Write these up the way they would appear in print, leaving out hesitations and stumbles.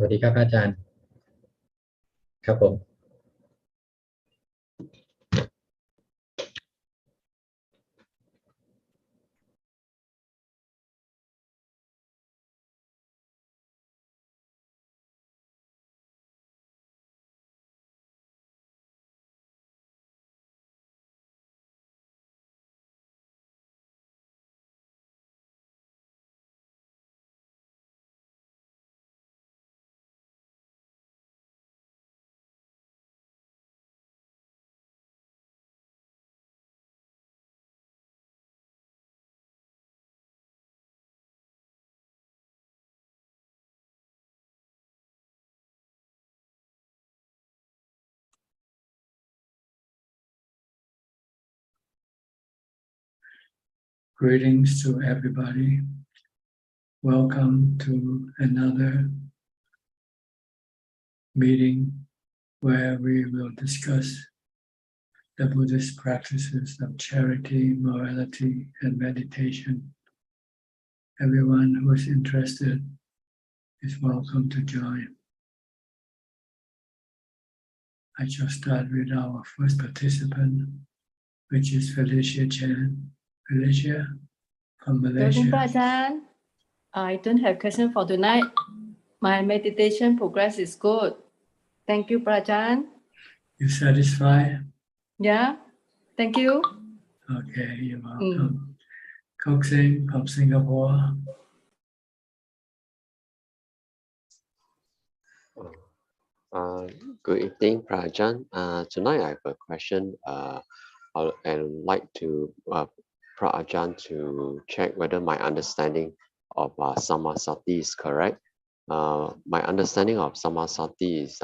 วัสดีครับอาจารย์ครับผม Greetings to everybody. Welcome to another meeting where we will discuss the Buddhist practices of charity, morality, and meditation. Everyone who is interested is welcome to join. I shall start with our first participant, which is Felicia Chan. Felicia from Malaysia. Ajaan, I don't have question for tonight. My meditation progress is good. Thank you, Ajaan. You satisfied? Yeah, thank you. Okay, you're welcome. Kok Sing from Singapore. Good evening, Ajaan. Tonight I have a question. I'd like to Ajaan to check whether my understanding of Samasati is correct. My understanding of Samasati is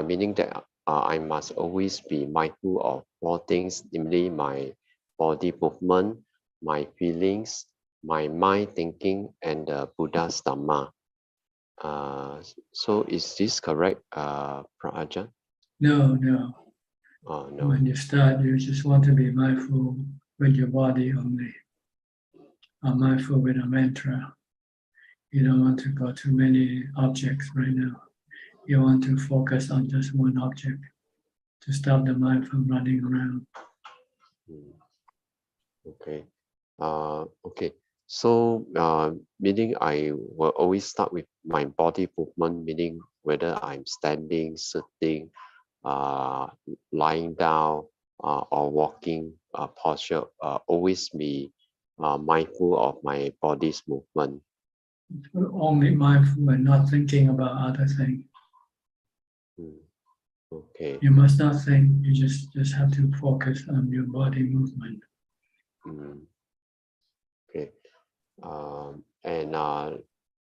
meaning that I must always be mindful of four things, namely my body movement, my feelings, my mind thinking, and the Buddha's Dhamma. So is this correct, Ajaan? No, no. No. When you start, you just want to be mindful with your body only, or mindful with a mantra. You don't want to go to many objects right now. You want to focus on just one object to stop the mind from running around. Okay. Okay. So, meaning I will always start with my body movement, meaning whether I'm standing, sitting, lying down, or walking posture, always be mindful of my body's movement. Only mindful and not thinking about other things. Okay. You must not think, you just have to focus on your body movement. Okay.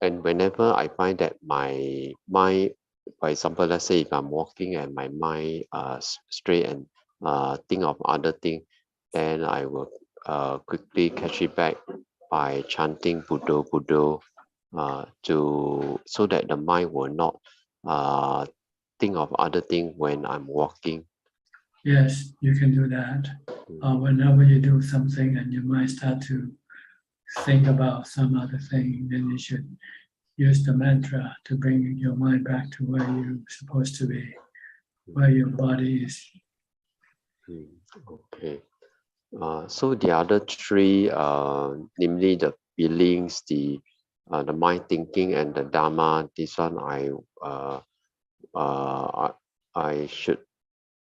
And whenever I find that my mind, for example, let's say if I'm walking and my mind straight and think of other thing, then I will quickly catch it back by chanting Buddha Buddha so that the mind will not think of other thing when I'm walking. Yes, you can do that. Whenever you do something and your mind start to think about some other thing, then you should use the mantra to bring your mind back to where you're supposed to be, where your body is. Okay. So the other three, namely the feelings, the mind thinking, and the Dharma, this one I should,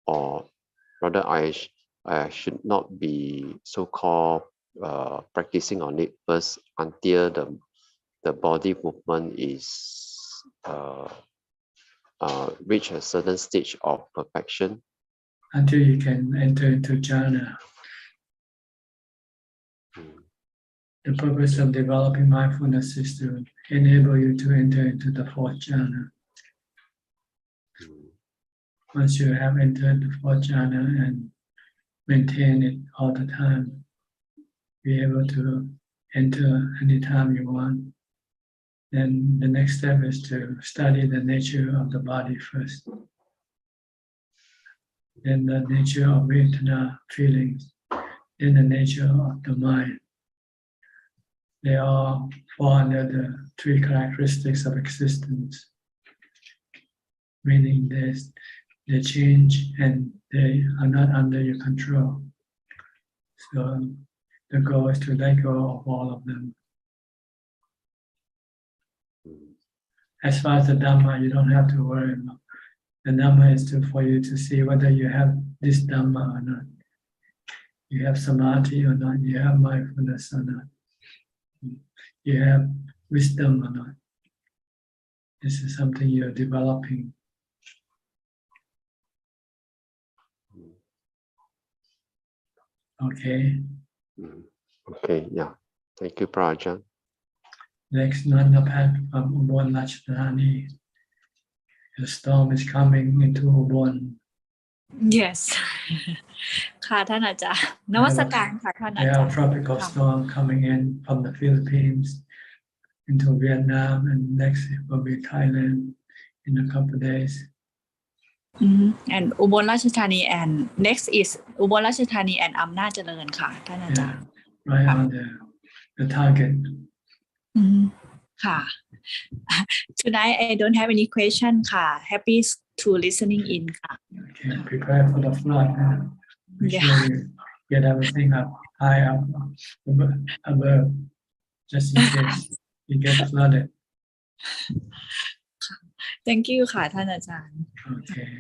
or rather I should not be so-called practicing on it first until the body movement is reach a certain stage of perfection. Until you can enter into jhana. The purpose of developing mindfulness is to enable you to enter into the fourth jhana. Once you have entered the fourth jhana and maintain it all the time, be able to enter anytime you want, then the next step is to study the nature of the body first. Then the nature of Vedana, feelings, then the nature of the mind. they all fall under the three characteristics of existence, meaning they change and they are not under your control. So the goal is to let go of all of them. As far as the Dhamma, you don't have to worry about. The Dhamma is for you to see whether you have this Dhamma or not. You have samadhi or not. You have mindfulness or not. You have wisdom or not. This is something you're developing. Okay. Okay, yeah. Thank you, Ajaan. Next, Nandapat from Ubon Ratchathani. The storm is coming into Ubon. Yes ค่ะท่านอาจารย์นมัสการค่ะท่าน We อาจาร have ย์ tropical storm coming in from the Philippines into Vietnam, and next it will be Thailand in a couple of days. and อุบลราชธานี and next is อุบลราชธานี and อำนาจเจริญค่ะท่านอาจารย์ Right on the target. ค่ะ Tonight I don't have any question ค่ะ Happy to listening in ค่ะ Okay, prepare for the flood. Make sure you get everything up high up above, just in case you get flooded. Thank you ค่ะท่านอาจารย์ Okay.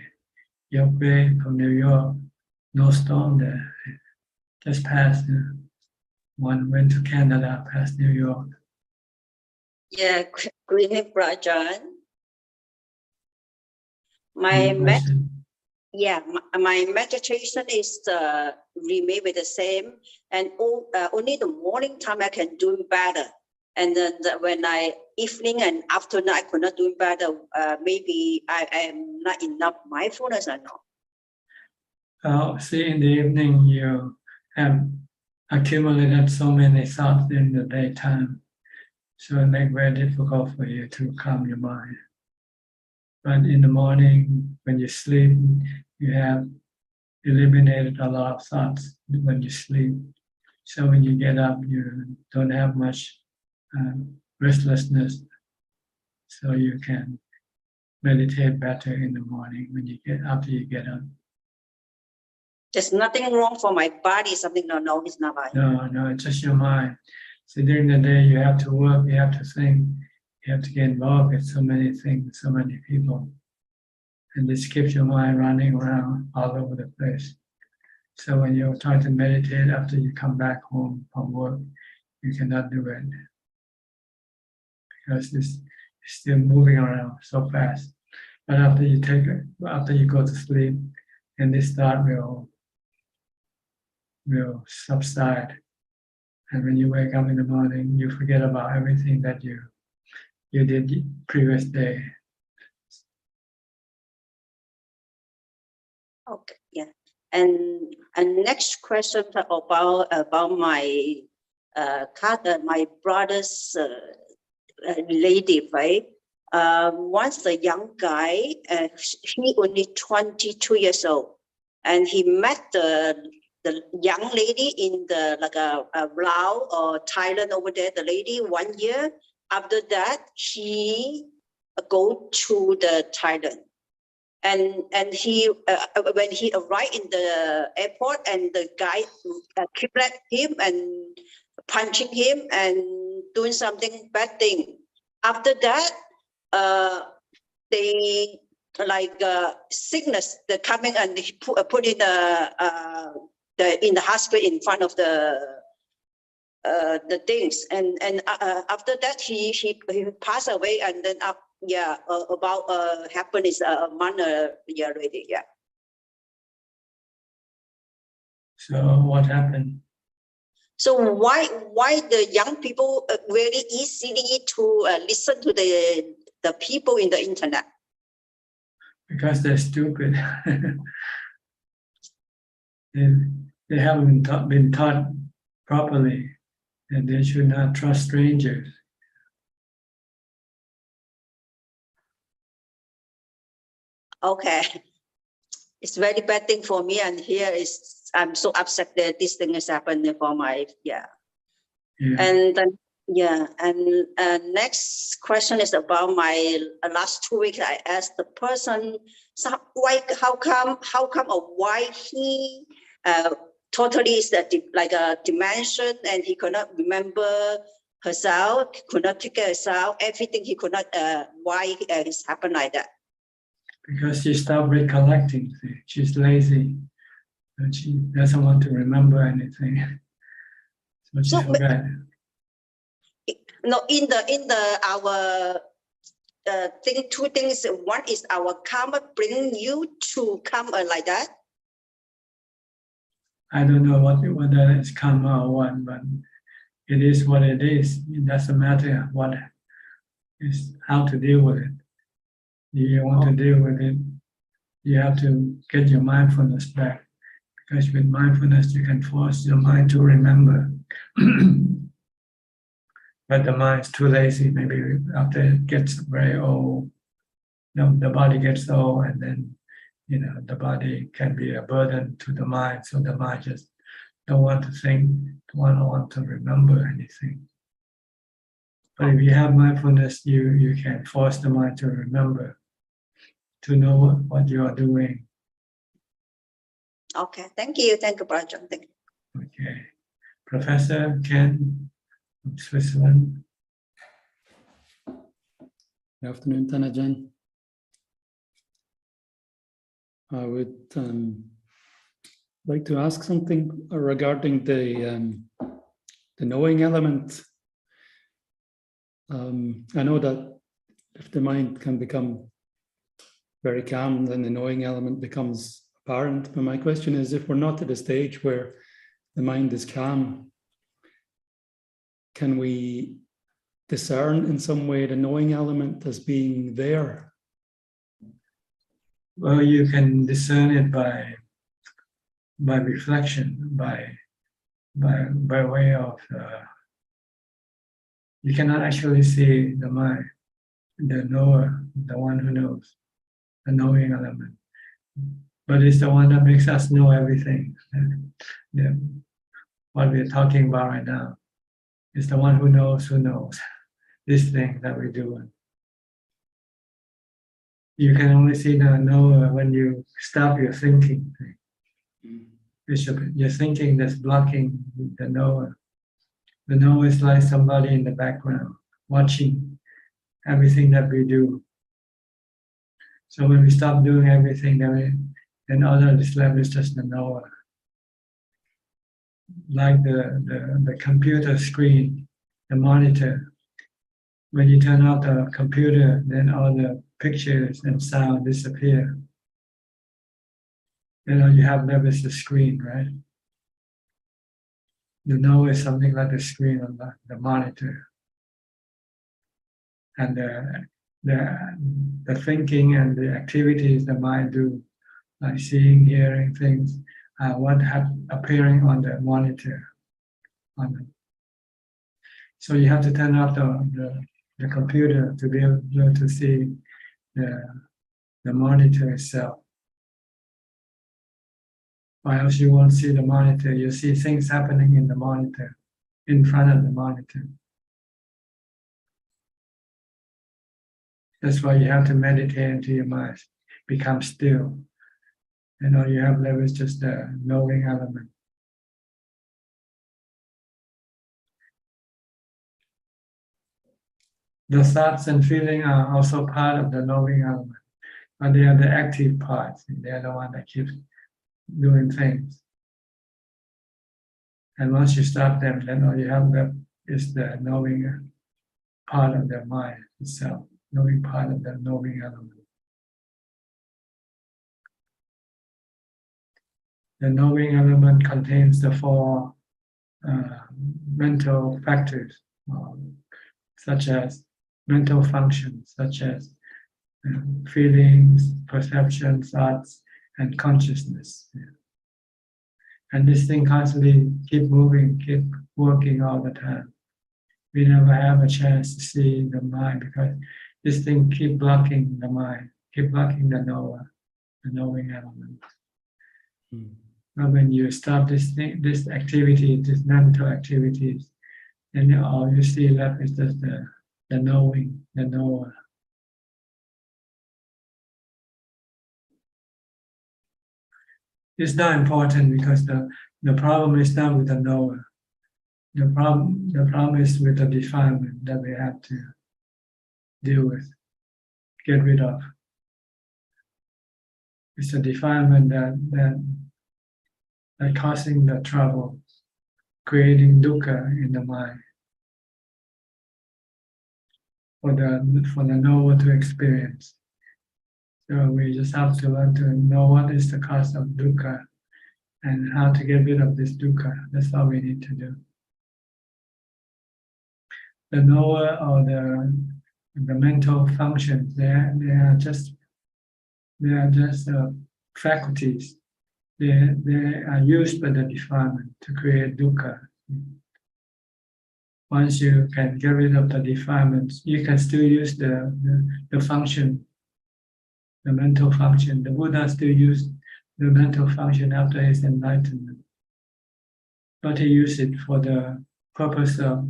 Yoke from New York, no storm there. Just passed. One went to Canada, past New York. Yeah, good evening, Ajaan. Any question? My meditation is remain with the same, and only the morning time I can do better. And then when I evening and afternoon I could not do better. Maybe I am not enough mindfulness or not. See, in the evening you have accumulated so many thoughts in the daytime, so it makes it very difficult for you to calm your mind. But in the morning, when you sleep, you have eliminated a lot of thoughts when you sleep. So when you get up, you don't have much restlessness, so you can meditate better in the morning when you after you get up. There's nothing wrong for my body. Something no, it's not right. No, it's just your mind. So during the day, you have to work, you have to think, you have to get involved with so many things, so many people. And this keeps your mind running around all over the place. So when you're trying to meditate after you come back home from work, you cannot do it. Because it's still moving around so fast. But after you go to sleep, and this thought will subside. And when you wake up in the morning, you forget about everything that you did the previous day. Okay, yeah. And next question about my my brother's relative, right? Once the young guy, he only 22 years old, and he met the young lady in the Laos or Thailand over there. The lady 1 year after that, he go to the Thailand. And he when he arrived in the airport, and the guy kidnapped him and punching him and doing something bad thing. After that, they sickness. They coming and they put in in the hospital in front of the things. And after that, he passed away. And then about happened is a month already. Yeah. So what happened? So why the young people very easily to listen to the people in the internet? Because they're stupid. They haven't been taught properly, and they should not trust strangers. Okay, it's very bad thing for me, and here I'm so upset that this thing is happening for my. And then Yeah, and next question is about my last 2 weeks. I asked the person, so why, how come, or why he totally is like a dimension, and he could not remember herself, could not take care of herself, everything he could not. Why it's happened like that? Because she stopped recollecting. See, she's lazy, and she doesn't want to remember anything, so she forgot. No, in the our thing, two things. One is our karma bring you to come like that. I don't know whether it's karma or what, but it is what it is. It doesn't matter what is, how to deal with it. If you want to deal with it, you have to get your mindfulness back, because with mindfulness you can force your mind to remember. But the mind is too lazy. Maybe after it gets very old, the body gets old, and then the body can be a burden to the mind. So the mind just don't want to think, don't want to remember anything. But if you have mindfulness, you can force the mind to remember, to know what you are doing. Okay, thank you, Brother John. Thank you. Okay, Professor Ken from Switzerland. Good afternoon, Ajaan. I would like to ask something regarding the knowing element. I know that if the mind can become very calm, then the knowing element becomes apparent. But my question is, if we're not at a stage where the mind is calm, can we discern in some way the knowing element as being there? Well, you can discern it by reflection, by way of. You cannot actually see the mind, the knower, the one who knows, the knowing element. But it's the one that makes us know everything. What we're talking about right now is the one who knows this thing that we're doing. You can only see the knower when you stop your thinking. It's your thinking that's blocking the knower. The knower is like somebody in the background watching everything that we do. So when we stop doing everything, then all that is left is just the knower. Like the computer screen, the monitor. When you turn off the computer, then all the pictures and sound disappear. Then all you have left is the screen, right? The knower is something like the screen on the monitor. And the thinking and the activities the mind do, like seeing, hearing things, what have appearing on the monitor. So you have to turn off the computer to be able to see the monitor itself. Or else you won't see the monitor. You see things happening in the monitor, in front of the monitor. That's why you have to meditate until your mind becomes still. And all you have left is just the knowing element. The thoughts and feelings are also part of the knowing element, but they are the active parts. They are the one that keeps doing things. And once you stop them, then all you have left is the knowing part of the mind itself, knowing part of the knowing element. The knowing element contains the four mental factors, such as mental functions, such as feelings, perceptions, thoughts, and consciousness. And this thing constantly keep moving, keep working all the time. We never have a chance to see the mind because this thing keep blocking the mind, keep blocking the knower, the knowing element. But when you stop this activity, these mental activities, And all you see left is just the knowing, the knower. It's not important because the problem is not with the knower. The problem is with the defilement that we have to deal with, get rid of. It's a defilement that causing the trouble, creating dukkha in the mind for the knower to experience. So we just have to learn to know what is the cause of dukkha and how to get rid of this dukkha. That's all we need to do. The knower or the mental functions, they are just faculties. They are used by the defilement to create dukkha. Once you can get rid of the defilements, you can still use the function, the mental function. The Buddha still used the mental function after his enlightenment, but he used it for the purpose of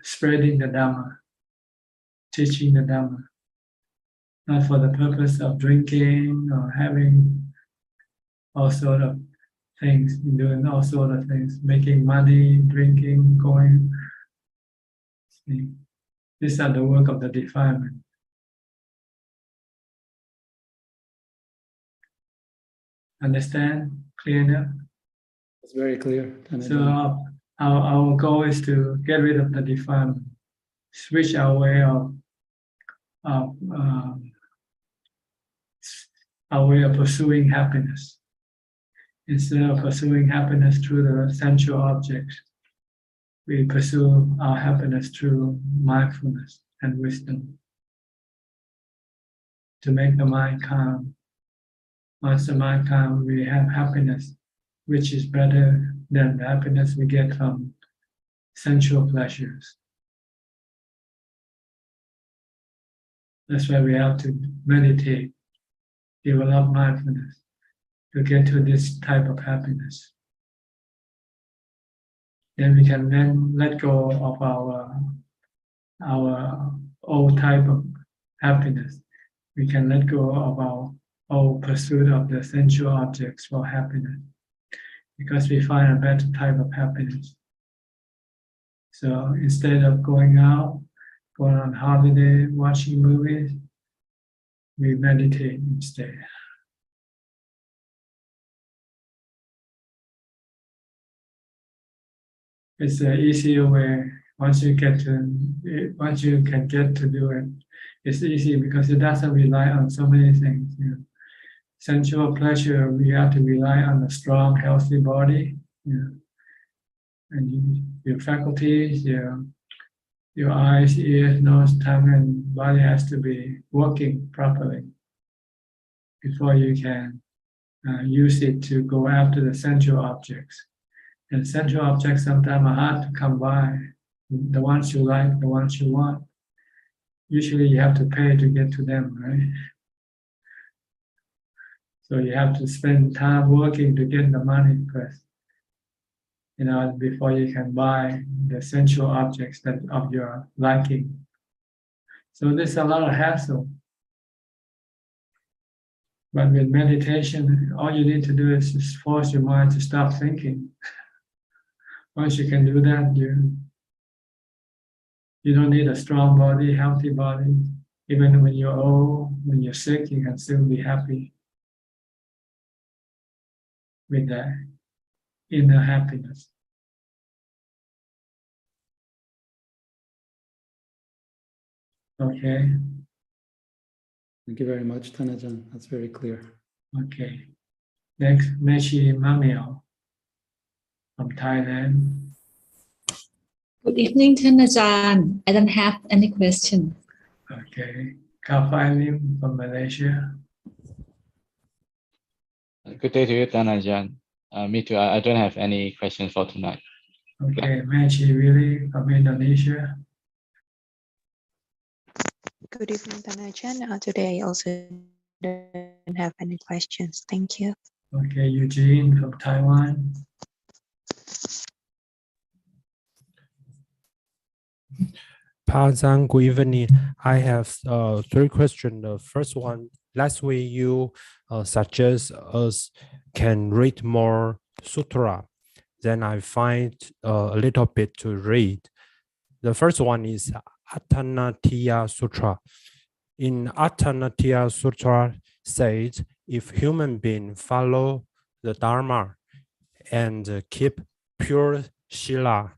spreading the Dhamma, teaching the Dhamma, not for the purpose of drinking or having all sort of things, doing all sort of things, making money, drinking, going. See, these are the work of the defilement. Understand? Clear enough? It's very clear. So our goal is to get rid of the defilement, switch our way of pursuing happiness. Instead of pursuing happiness through the sensual objects, we pursue our happiness through mindfulness and wisdom to make the mind calm. Once the mind calm, we have happiness, which is better than the happiness we get from sensual pleasures. That's why we have to meditate, develop mindfulness to get to this type of happiness. Then we can then let go of our old type of happiness. We can let go of our old pursuit of the sensual objects for happiness, because we find a better type of happiness. So instead of going out, going on holiday, watching movies, we meditate instead. It's an easier way. Once you can get to do it, it's easy because it doesn't rely on so many things. You know. Sensual pleasure, we have to rely on a strong, healthy body, you know, and your faculties, your eyes, ears, nose, tongue, and body has to be working properly before you can use it to go after the sensual objects. And sensual objects sometimes are hard to come by. The ones you like, the ones you want. Usually you have to pay to get to them, right? So you have to spend time working to get the money first, you know, before you can buy the sensual objects that of your liking. So there's a lot of hassle. But with meditation, all you need to do is just force your mind to stop thinking. Once you can do that, you don't need a strong body, healthy body. Even when you're old, when you're sick, you can still be happy with that inner happiness. Okay. Thank you very much, Ajaan. That's very clear. Okay. Next, Meshi Mamiao from Thailand. Good evening, Ajaan. I don't have any question. Okay. Kafai Lim from Malaysia. Good day to you, Ajaan. Me too. I don't have any questions for tonight. Okay. Meshi Willy from Indonesia. Good evening, Ajaan. Today I also don't have any questions. Thank you. Okay. Eugene from Taiwan. Ajaan, good evening. I have 3 questions. The first one, last week you suggest us can read more sutra. Then I find a little bit to read. The first one is Attanatiya Sutra. In Attanatiya Sutra says, if human beings follow the Dharma and keep pure Shila,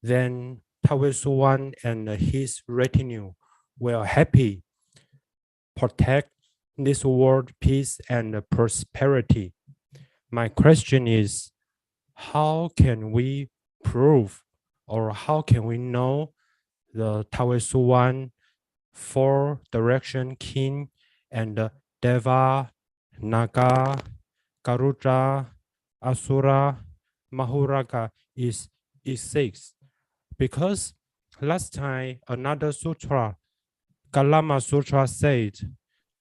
then Tawesuwan and his retinue will happy protect this world peace and prosperity. My question is, how can we prove or how can we know the Tawesuwan 4 direction king and Deva, Naga, Garuda, Asura, Mahuraga is 6? Because last time another sutra, Kalama Sutra said,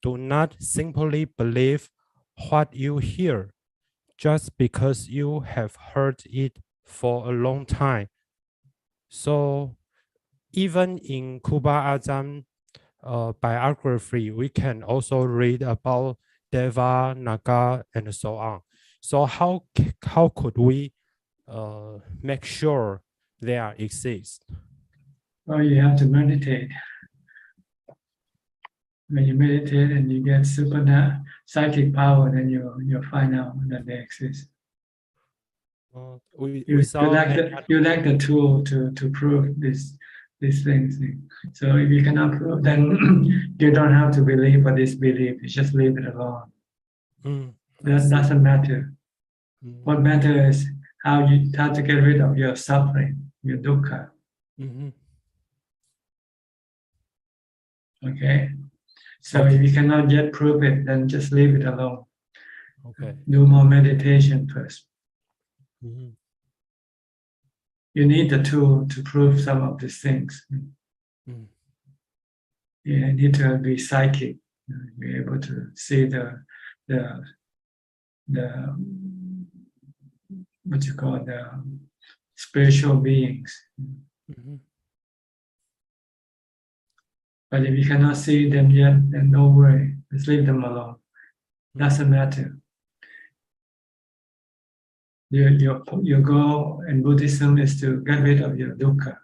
do not simply believe what you hear just because you have heard it for a long time. So even in Kuba Ajaan biography, we can also read about Deva, Naga, and so on. So how could we make sure they exist? Well, you have to meditate. When you meditate and you get super psychic power, then you'll find out that they exist. You lack the tool to prove these things. So if you cannot prove, then you don't have to believe or disbelieve. You just leave it alone. That doesn't matter. What matters is how to get rid of your suffering, your dukkha. Okay. So if you cannot yet prove it, then just leave it alone. Okay. Do more meditation first. You need the tool to prove some of these things. You need to be psychic, be able to see the what you call the spiritual beings. But if you cannot see them yet, then don't worry. Just leave them alone. Doesn't matter. Your goal in Buddhism is to get rid of your dukkha.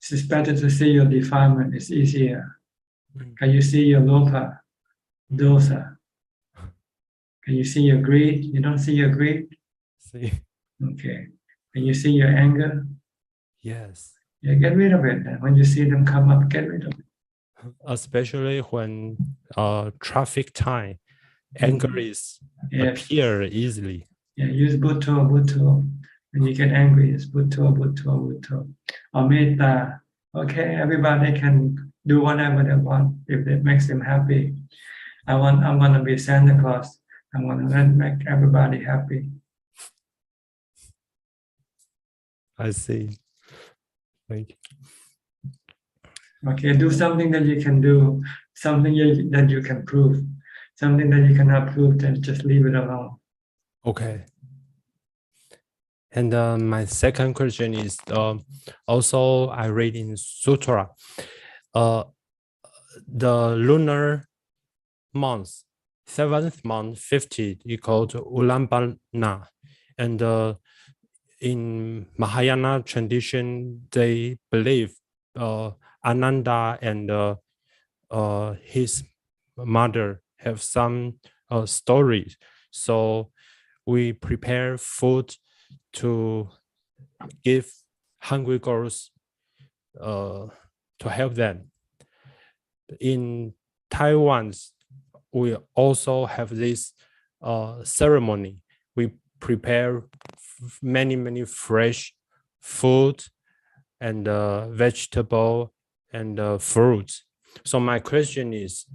It's better to see your defilement. It's easier. Can you see your lopa, dosa? Can you see your greed? You don't see your greed? See. Okay. Can you see your anger? Yes. Yeah, get rid of it. And when you see them come up, get rid of it. Especially when traffic time, anger is appear easily. Yeah, use butto. When you get angry, it's butto. Or metta. Okay, everybody can do whatever they want if it makes them happy. I'm gonna be Santa Claus. I'm gonna make everybody happy. I see. Thank you. Okay, do something that you can do, something that you can prove. Something that you cannot prove, then just leave it alone. Okay. And my second question is also I read in Sutra, the lunar month, 7th month, 50 equal to Ulambana. And in Mahayana tradition, they believe Ananda and his mother have some stories. So we prepare food to give hungry girls to help them. In Taiwan, we also have this ceremony. We prepare many fresh food and vegetable and fruits. So my question is,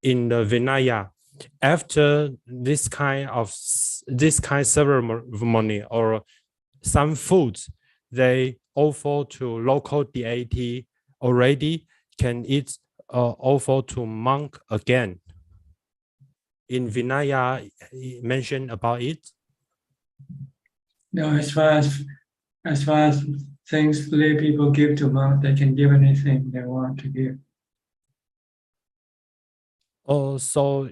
in the Vinaya, after this kind ceremony or some foods they offer to local deity already, can it offer to monk again? In Vinaya, mentioned about it? No, as far as things lay people give to monks, they can give anything they want to give. Oh, so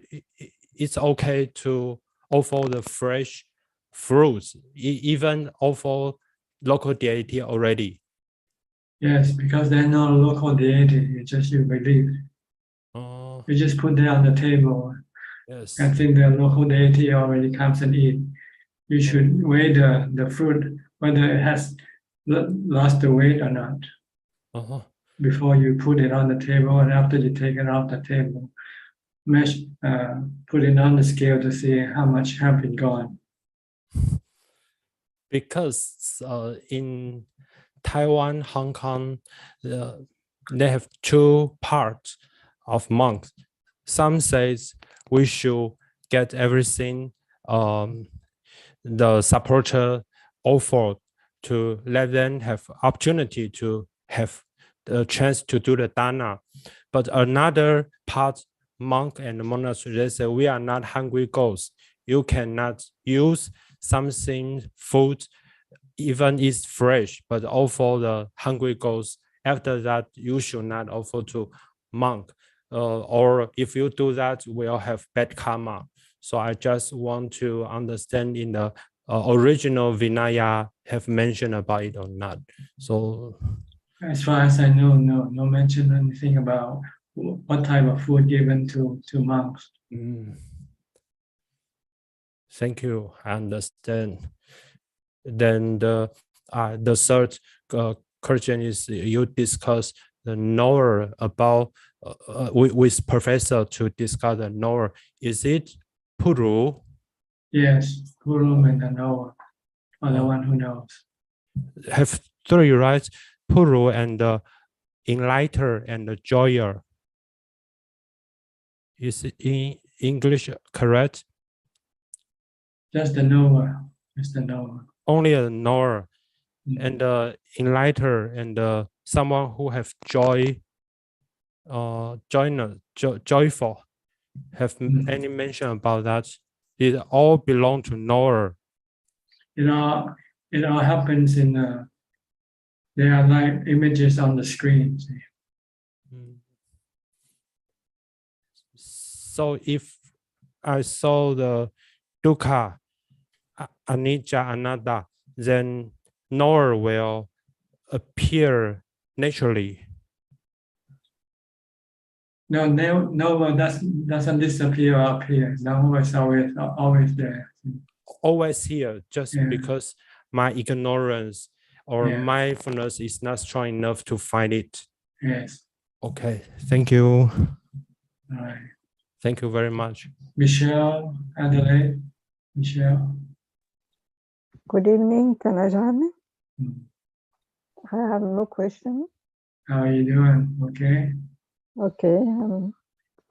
it's okay to offer the fresh fruits, even offer local deity already. Yes, because they're not a local deity, it's just you believe. Oh, You just put that on the table. yes. I think the local deity already comes and eat. You should weigh the fruit, whether it has lost the weight or not, Uh-huh. before you put it on the table, and after you take it off the table, put it on the scale to see how much have been gone. Because in Taiwan, Hong Kong, they have two parts of monks. Some says we should get everything the supporter offered to let them have opportunity to have the chance to do the dana. But another part, monk and monastery, they say we are not hungry ghosts. You cannot use something food, even it's fresh, but offer the hungry ghosts. After that, you should not offer to monk. Or if you do that, we'll have bad karma. So I just want to understand in the original Vinaya have mentioned about it or not. So As far as I know, no mention anything about what type of food given to monks. Thank you. I understand. Then the third question is you discuss the knower about with professor to discuss the knower. Is it Puru? Yes, Purum and the knower are the one who knows. Have three, right? Puru and the enlighter and the joyer. Is it in English correct? Just the knower. Just the knower. Only a knower. And the enlighter and someone who have joy, joyful. Have any mention about that? It all belong to knower. It all happens in they are like images on the screen. See? So if I saw the dukkha, anicca, anatta, then knower will appear naturally. No, knower doesn't disappear up here. Knower is always there. Always here, just because my ignorance or mindfulness is not strong enough to find it. Yes. Okay, thank you. All right. Thank you very much. Michelle, Adelaide, Michelle. Good evening, Ajaan. I have no question. How are you doing? Okay. Okay.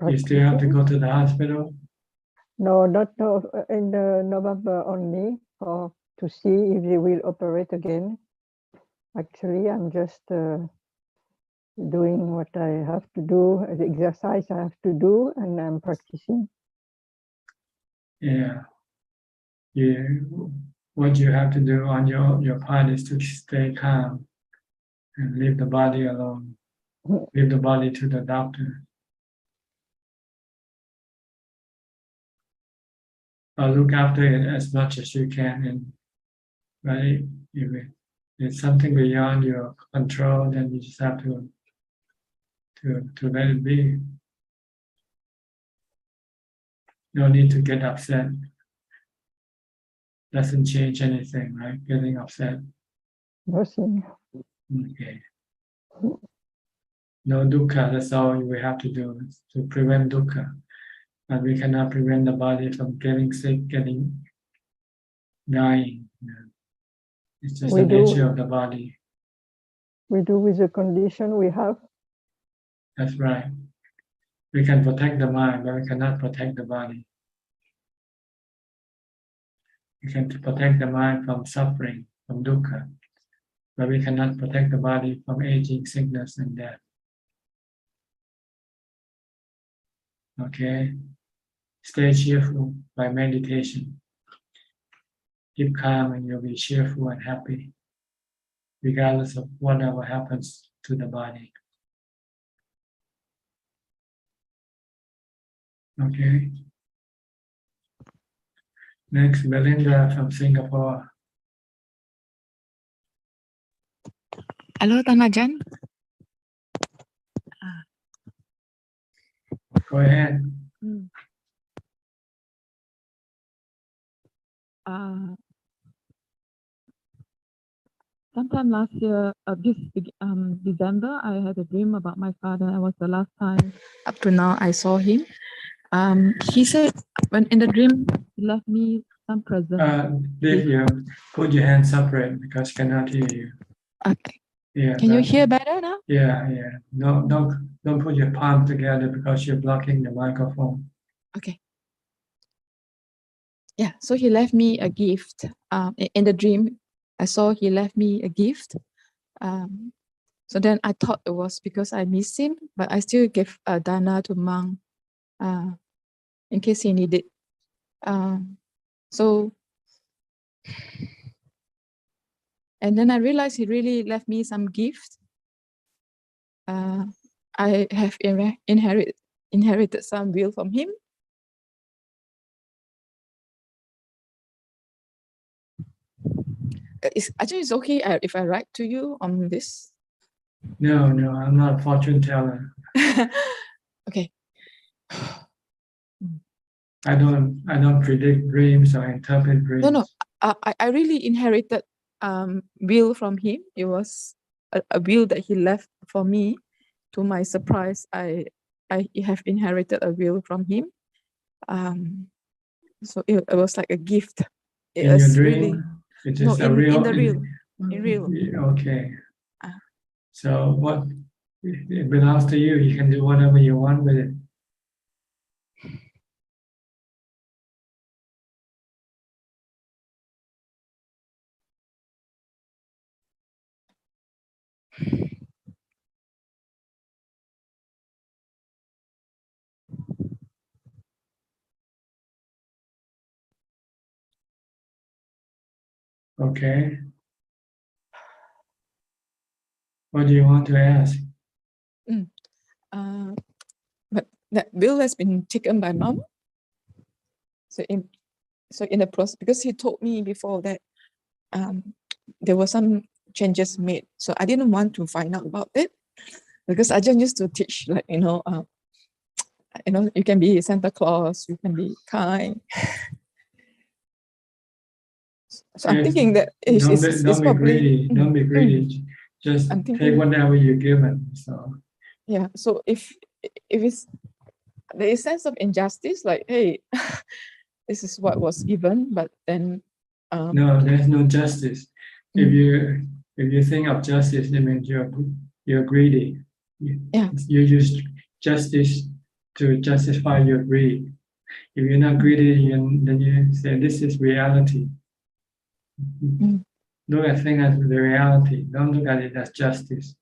You still have to go to the hospital? No, not in November only to see if they will operate again. Actually, I'm just doing what I have to do, the exercise I have to do, and I'm practicing. Yeah. What you have to do on your part is to stay calm and leave the body alone. Leave the body to the doctor. Look after it as much as you can, and right, if it's something beyond your control, then you just have to let it be. No need to get upset. Doesn't change anything, right? Getting upset. Nothing. Okay. No dukkha, that's all we have to do to prevent dukkha. But we cannot prevent the body from getting sick, dying. It's just the nature of the body. We do with the condition we have. That's right. We can protect the mind, but we cannot protect the body. We can protect the mind from suffering, from dukkha, but we cannot protect the body from aging, sickness, and death. Okay? Stay cheerful by meditation. Keep calm and you'll be cheerful and happy. regardless of whatever happens to the body. Okay. Next, Belinda from Singapore. Hello, Tanajan. Go ahead. Sometime last year, December, I had a dream about my father. It was the last time up to now I saw him. He said when in the dream he left me some present. Put your hands separate because cannot hear you. Okay. Yeah. Can you hear better now? Yeah. No, don't put your palm together because you're blocking the microphone. Okay. Yeah. So he left me a gift. In the dream, I saw he left me a gift. So then I thought it was because I miss him, but I still gave dana to monk in case he needed. So, and then I realized he really left me some gift. I have inherited some will from him. Actually, it's okay if I write to you on this. No, I'm not a fortune teller. Okay. I don't predict dreams or interpret dreams. No. I really inherited will from him. It was a will that he left for me. To my surprise, I have inherited a will from him. So it was like a gift. In your dream, it is in the real. Okay. So what it belongs to you. You can do whatever you want with it. Okay. What do you want to ask? But that will has been taken by mom. So in the process, because he told me before that there were some changes made. So I didn't want to find out about it because I just used to teach, like, you can be Santa Claus, you can be kind. So I'm thinking that it's don't be greedy. Don't be greedy. Just take whatever you're given. So yeah. So if it's there is sense of injustice, like, hey, this is what was given, but then no, there's no justice. If you think of justice, it means you're greedy. Yeah. You use justice to justify your greed. If you're not greedy, then you say this is reality. Look at things as the reality. Don't look at it as justice.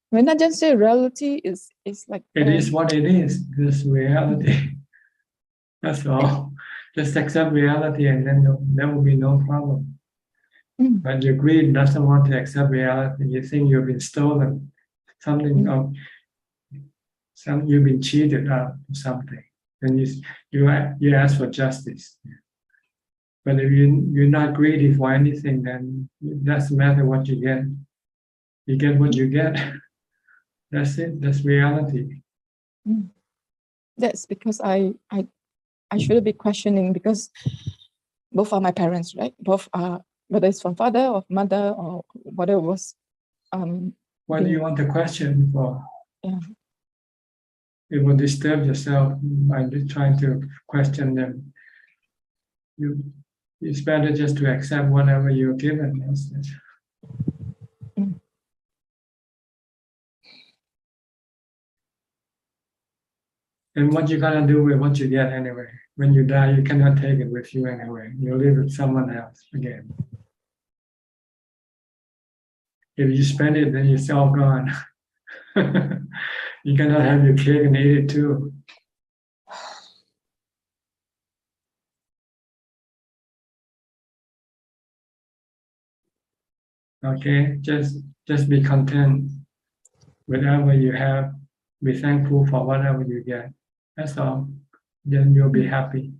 When I just say reality is like it is what it is. This reality. That's all. Just accept reality, and then there will be no problem. But your greed doesn't want to accept reality. You think you've been stolen, you've been cheated out of something. Then you ask for justice. But if you're not greedy for anything, then it doesn't matter what you get. You get what you get. That's it. That's reality. That's because I shouldn't be questioning, because both are my parents, right? Both are, whether it's from father or mother or whatever was. What do you want to question for? Yeah. It will disturb yourself by trying to question them. It's better just to accept whatever you're given. And what you gonna do with what you get anyway? When you die, you cannot take it with you anyway. You live with someone else again. If you spend it, then it's all gone. You cannot have your cake and eat it too. Okay, just be content. Whatever you have, be thankful for whatever you get. That's all. Then you'll be happy.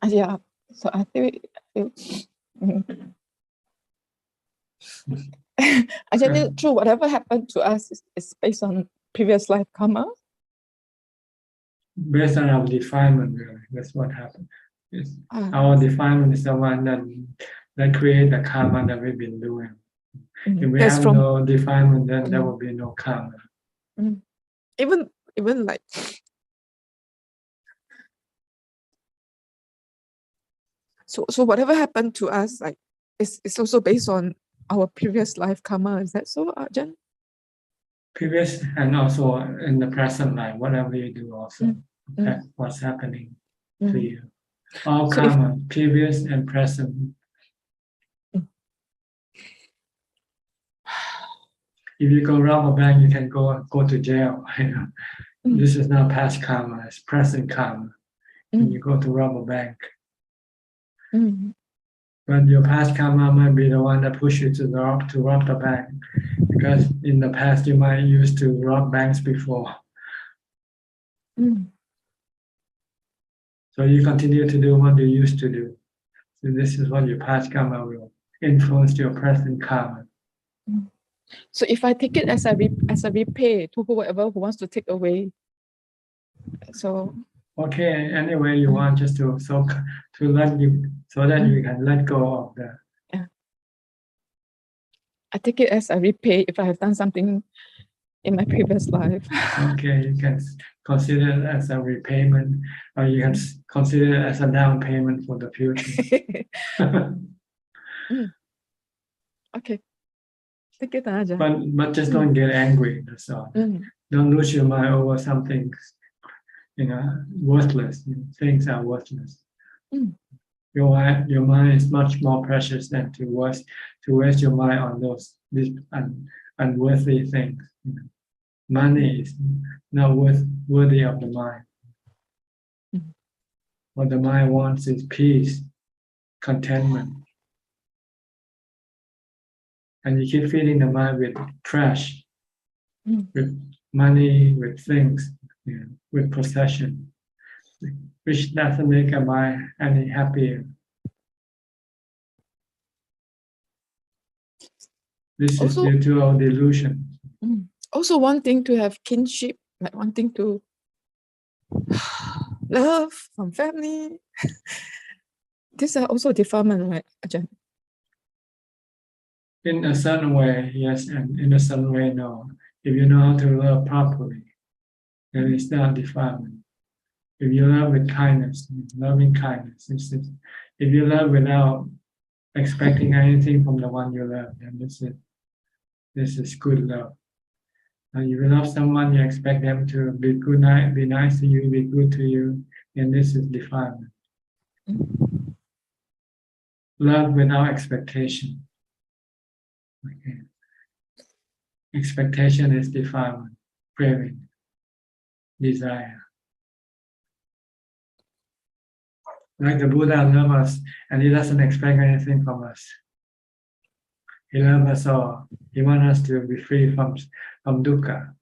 Yeah. So I feel actually true. Whatever happened to us is based on previous life karma. Based on our defilement, really. That's what happened. Our defilement is the one that create the karma that we've been doing. If we have no defilement, then there will be no karma. Even like so whatever happened to us, like it's also based on our previous life karma. Is that so, Ajaan? Previous and also in the present life, whatever you do also, what's happening to you. All So karma, previous and present. If you go rob a bank, you can go to jail. This is not past karma, it's present karma. When you go to rob a bank. But your past karma might be the one that pushed you to rob the bank. Because in the past you might used to rob banks before. So you continue to do what you used to do. So this is what your past karma will influence your present karma. So if I take it as a repay to whoever who wants to take away, so okay, any way you want, just to let you so that you can let go of the. Yeah. I take it as a repay if I have done something in my previous life. Okay, you can consider it as a repayment, or you can consider it as a down payment for the future. Okay. Take it, Ajaan. But just don't get angry. That's all. Don't lose your mind over something, worthless. Things are worthless. Your mind is much more precious than to waste your mind on these unworthy things. Money is not worthy of the mind. What the mind wants is peace, contentment. And you keep feeding the mind with trash, with money, with things, with possession, which doesn't make a mind any happier. This is due to our delusion. Also wanting to have kinship, like wanting to love from family. These are also defilement, right, Ajaan? In a certain way, yes, and in a certain way, no. If you know how to love properly, then it's not defilement. If you love with kindness, loving kindness, if you love without expecting anything from the one you love, then this is good love. And if you love someone, you expect them to be good, be nice to you, be good to you, and this is defilement. Love without expectation. Okay. Expectation is defilement, craving, desire. Like the Buddha loves us, and he doesn't expect anything from us. He loves us all. He wants us to be free from dukkha.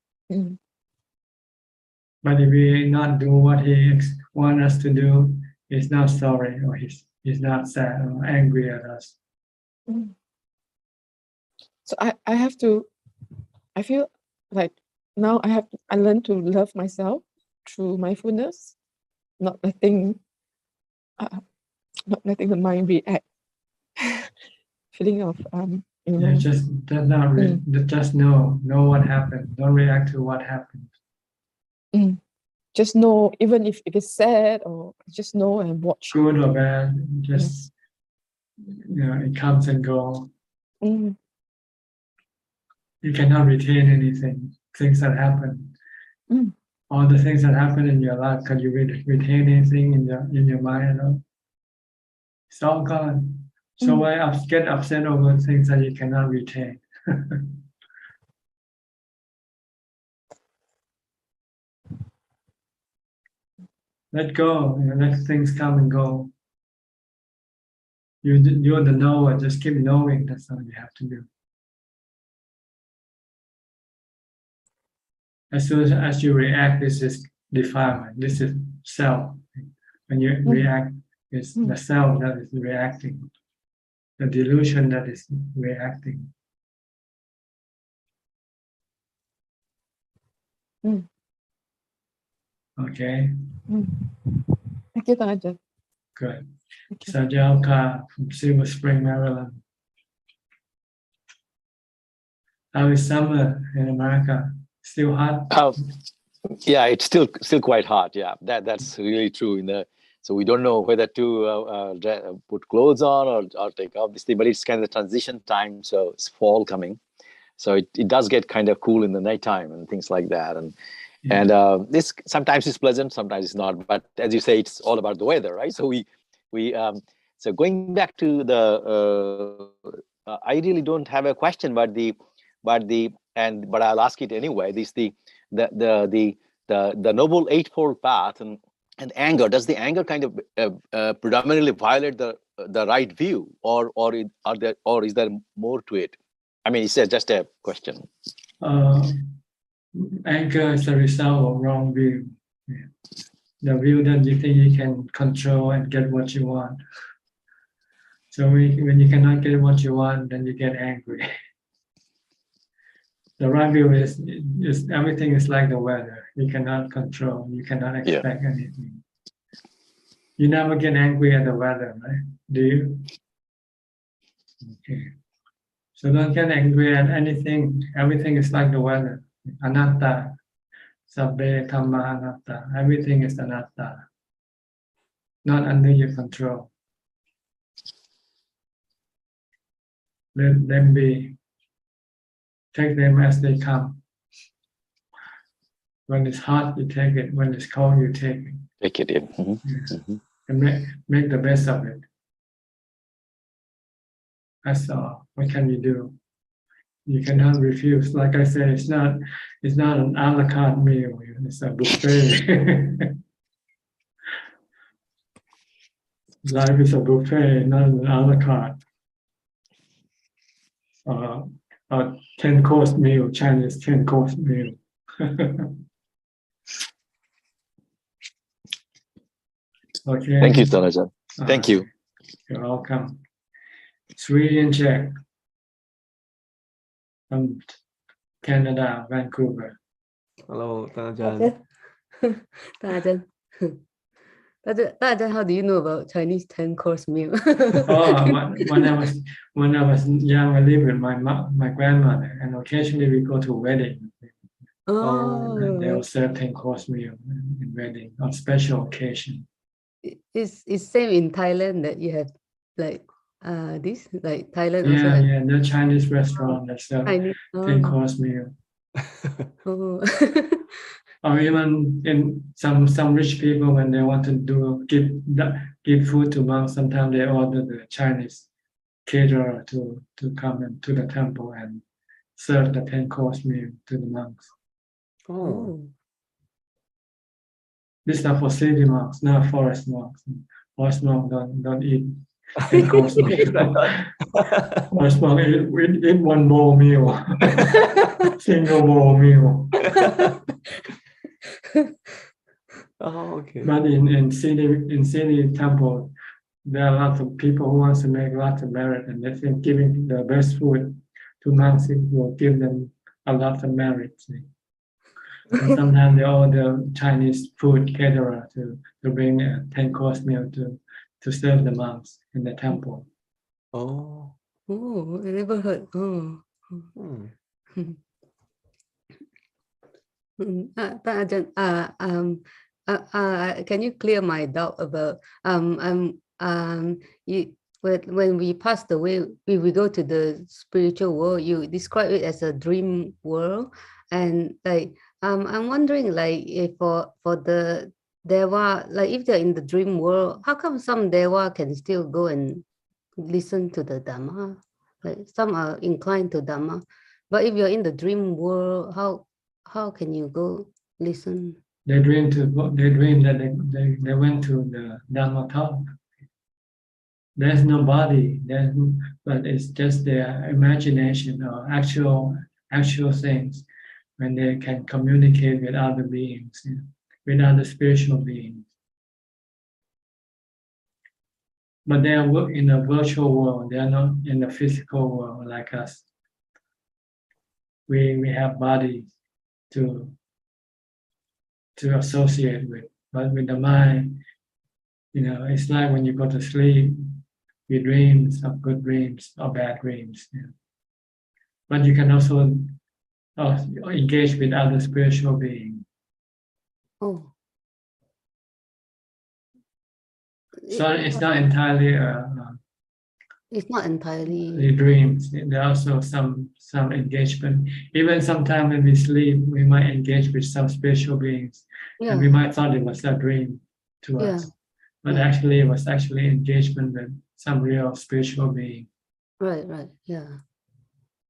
But if we not do what he wants us to do, he's not sorry, or he's not sad or angry at us. So I feel like now I learn to love myself through mindfulness, not letting the mind react. Feeling of just know what happened. Don't react to what happened. Just know, even if it's sad, or just know and watch. Good or bad, just it comes and goes. You cannot retain anything. Things that happen. All the things that happen in your life, can you retain anything in your mind at all? It's all gone. So why get upset over things that you cannot retain? Let go, let things come and go. You're the knower, just keep knowing. That's all you have to do. As soon as you react, this is defilement. This is self. When you react, it's the self that is reacting. The delusion that is reacting. Okay. Thank you, Ajahn. Good. Sajalka from Silver Spring, Maryland. How is summer in America? Still hot? Yeah, it's still quite hot. Yeah, that's really true. So we don't know whether to put clothes on or take off this thing, but it's kind of transition time. So it's fall coming, so it does get kind of cool in the nighttime and things like that. And this sometimes is pleasant, sometimes it's not. But as you say, it's all about the weather, right? So so going back to the, I really don't have a question, but I'll ask it anyway. The Noble Eightfold Path and anger. Does the anger kind of predominantly violate the right view, or is there more to it? I mean, it's just a question. Anger is the result of wrong view. Yeah. The view that you think you can control and get what you want. So when you cannot get what you want, then you get angry. The right view is everything is like the weather. You cannot control. You cannot expect anything. You never get angry at the weather, right? Do you? Okay. So don't get angry at anything. Everything is like the weather. Anatta. Sabbe Kamma Anatta. Everything is anatta. Not under your control. Let them be. Take them as they come. When it's hot, you take it. When it's cold, you take it. Take it in. And make the best of it. That's all. What can you do? You cannot refuse. Like I said, it's not an a la carte meal. It's a buffet. Life is a buffet, not an a la carte. A 10-course meal, Chinese 10-course meal. Okay. Thank you, Ajahn. Thank you. You're welcome. Sweden Czech from Canada, Vancouver. Hello, Ajahn. Ajahn, how do you know about Chinese 10-course meal? when I was young, I lived with my grandmother, and occasionally we go to weddings. And they will serve 10-course meal in wedding on special occasion. It's same in Thailand that you have like this, like Thailand also. Yeah, the Chinese restaurant that serve 10-course meal. Or even in some rich people, when they want to give food to monks, sometimes they order the Chinese caterer to come to the temple and serve the 10-course meal to the monks. These are for city monks, not forest monks. Forest monks don't eat 10-course meal. Forest monks eat one bowl meal, single bowl meal. Okay. But in city temple, there are lots of people who want to make lots of merit, and they think giving the best food to monks will give them a lot of merit. And sometimes they order Chinese food caterer to bring a 10-course meal to serve the monks in the temple. I never heard. Can you clear my doubt about when we passed away, we go to the spiritual world, you describe it as a dream world, and like I'm wondering, like if for the Deva, like if they're in the dream world, how come some Deva can still go and listen to the Dhamma? Like some are inclined to Dhamma, but if you're in the dream world, how can you go listen? They dream that they went to the Dhamma talk. There's no body, but it's just their imagination or actual things when they can communicate with other beings, with other spiritual beings. But they are in a virtual world. They are not in the physical world like us. We have bodies to associate with, but with the mind, it's like when you go to sleep, you dream of good dreams or bad dreams. But you can also engage with other spiritual beings. Oh. So it's not entirely it's not entirely the dreams. There are also some engagement. Even sometimes when we sleep, we might engage with some spiritual beings, and we might thought it was a dream to us, but actually it was actually engagement with some real spiritual being. Right, yeah.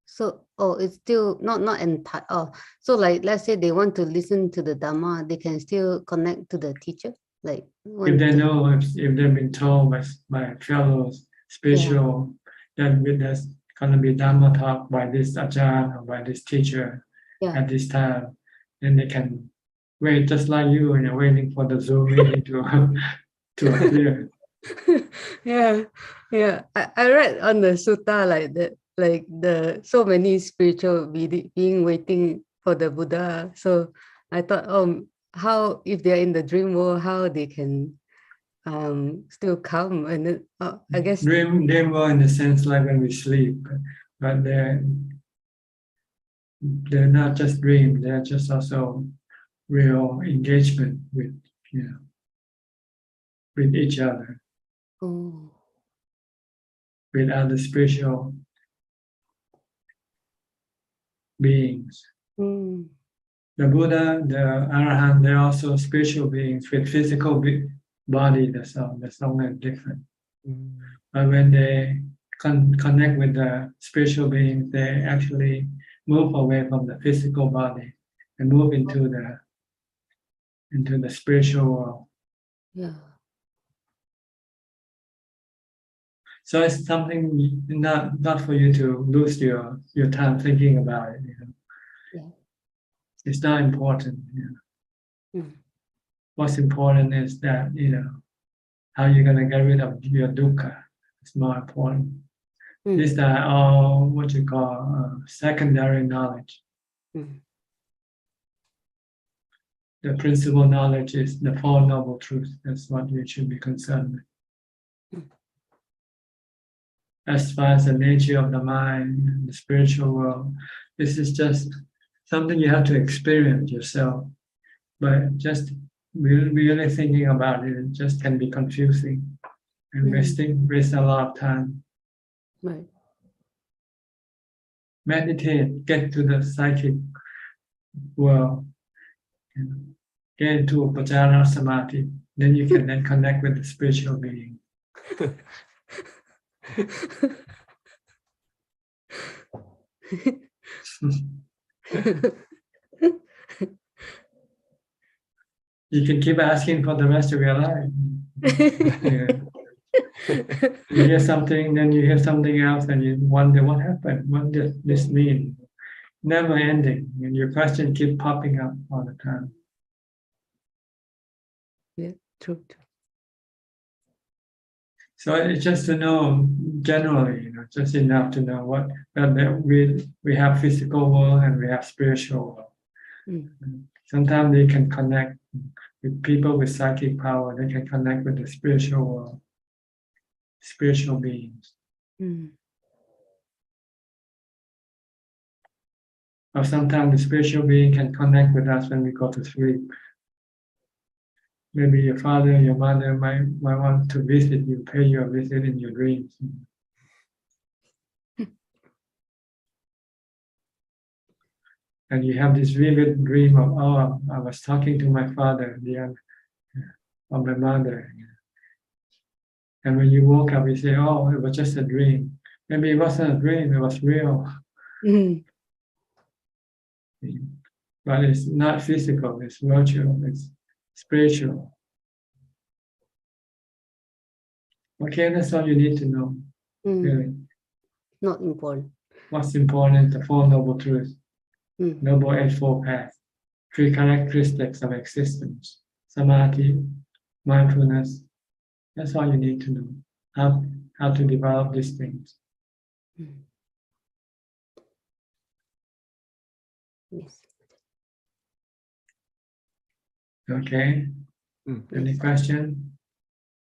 So, it's still not entire. Oh, so like, let's say they want to listen to the Dharma, they can still connect to the teacher. Like, if they know, if they've been told by fellows spiritual, that there's going to be Dharma talk by this Ajaan or by this teacher at this time, then they can wait just like you, and you're waiting for the Zoom meeting to appear. Yeah. I read on the sutta like that, like the so many spiritual being waiting for the Buddha. So I thought, how if they're in the dream world, how they can still come, and then I guess dream world in the sense like when we sleep, but they're not just dreams; they're just also real engagement with with each other, with other spiritual beings. The Buddha, the Arahant, they're also spiritual beings with physical body. That's all. That's only different. But when they connect with the spiritual beings, they actually move away from the physical body and move into the spiritual world. Yeah. So it's something not for you to lose your time thinking about it. It's not important. What's important is that how you're gonna get rid of your dukkha. It's more important. These are all what you call secondary knowledge. The principal knowledge is the Four Noble Truths. That's what you should be concerned with. As far as the nature of the mind, the spiritual world, this is just something you have to experience yourself. But just really thinking about it just can be confusing and waste a lot of time. Right. Meditate, get to the psychic world, get into Upajjhara Samadhi, then you can then connect with the spiritual being. You can keep asking for the rest of your life. You hear something, then you hear something else, and you wonder what happened. What does this mean? Never ending, and your question keep popping up all the time. Yeah, true. So it's just to know generally, just enough to know what that we have physical world and we have spiritual world. Sometimes they can connect with people with psychic power. They can connect with the spiritual world, spiritual beings. Or sometimes the spiritual being can connect with us when we go to sleep. Maybe your father and your mother might want to visit you, pay you a visit in your dreams. And you have this vivid dream of, I was talking to my father or my mother. And when you woke up, you say, it was just a dream. Maybe it wasn't a dream, it was real. But it's not physical, it's virtual, it's spiritual. Okay, that's all you need to know. Really. Not important. What's important? The Four Noble Truths, Noble Eightfold Path, three characteristics of existence, samadhi, mindfulness. That's all you need to know. How to develop these things. Yes. Okay. Any Yes. question?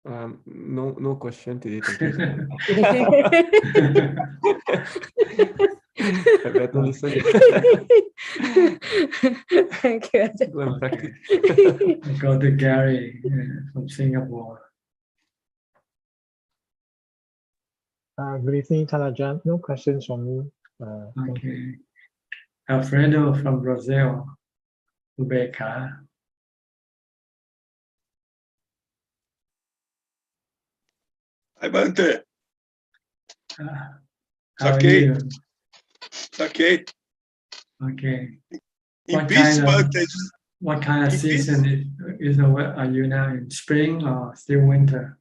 No question today. Thank you. I better listen. Thank you. Go and practice. I go to Gary from Singapore. Good evening, Ajaan. No questions from me. Okay. Alfredo from Brazil, Rebecca. Hi, Bante. How are okay. you? It's okay. Okay. In peace, Bante. What kind of season are you now in? Spring or still winter?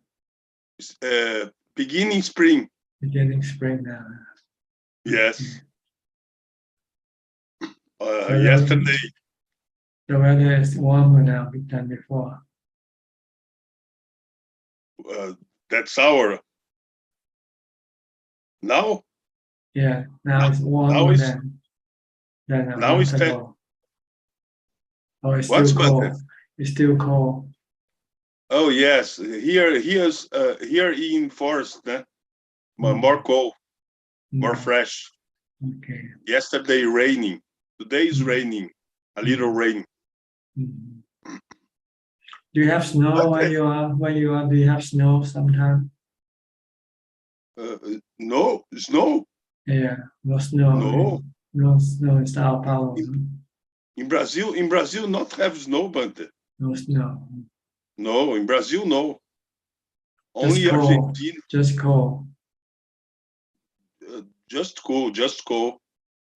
Beginning spring. Beginning spring now. Yes. So yesterday. The weather is warmer now than before. That's our. Now? Yeah, now it's warmer than a now month it's ago. Oh, it's still cold. It's still cold. Oh yes, here in forest, more cold, more fresh. Okay. Yesterday raining. Today is raining. A little rain. Do you have snow where you are? Do you have snow sometime? No snow. Yeah, no snow. No. No snow in Sao Paulo. In Brazil, not have snow, Bante. No snow. No, in Brazil, no. Just Only cold. Argentina. Just cold. Just cold.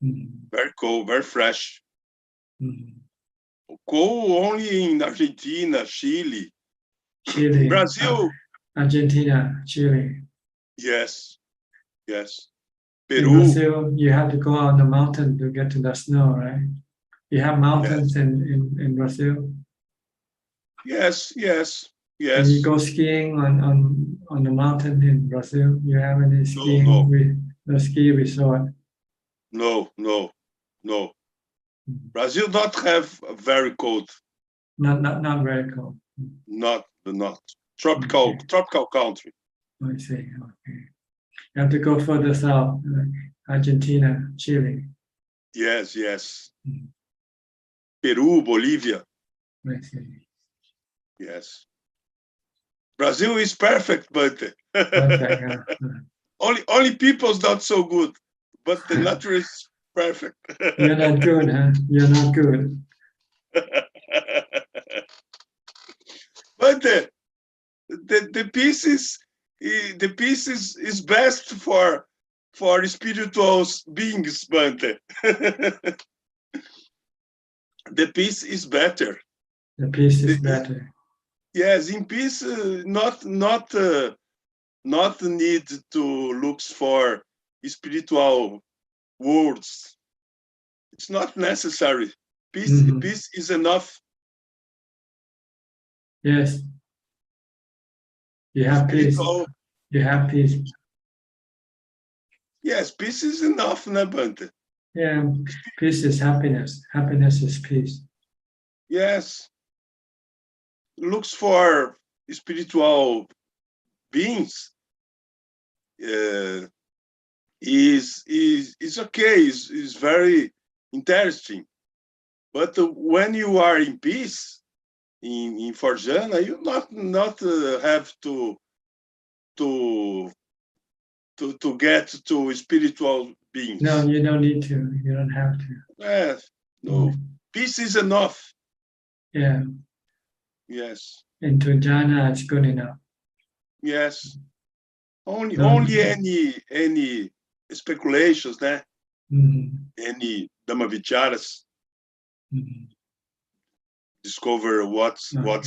Very cold, very fresh. Cold only in Argentina, Chile. Chile. Brazil. Argentina, Chile. Yes. In Peru. Brazil, you have to go on the mountain to get to the snow, right? You have mountains in Brazil. Yes. When you go skiing on the mountain in Brazil, you have any skiing no ski resort? No. Brazil not have very cold. Not very cold. Not tropical country. I see. Okay. You have to go further south, like Argentina, Chile. Yes. Peru, Bolivia. I see. Yes. Brazil is perfect, but only people's not so good, but the nature is perfect. You're not good, huh? You're not good. But the peace is best for spiritual beings, Bante. The peace is better. The peace is better. Yes, in peace, not need to look for spiritual words. It's not necessary. Peace is enough. Yes. You have peace. You have peace. Yes, peace is enough, Bante. Yeah, peace is happiness. Happiness is peace. Yes. Looks for spiritual beings. Is okay. Is very interesting. But when you are in peace, in Forjana, you not have to get to spiritual beings. No, you don't need to. You don't have to. Yes, no. Peace is enough. Yeah. Yes. Into jhana, it's good enough. Yes. Only any speculations, any Dhammavicharas. Discover what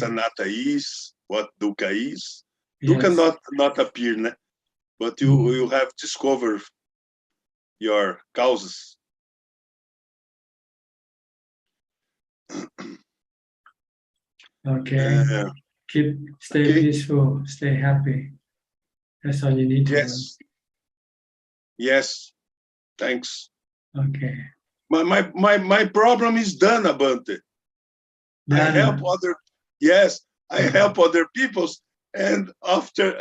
anatta is, what dukkha is. Dukkha Yes. not appear, né? But you have discovered your causes. Okay. Stay okay. peaceful, stay happy. That's all you need to learn. Yes. Thanks. Okay. My problem is done, Bhante. I help other. Yes, I help other peoples, and after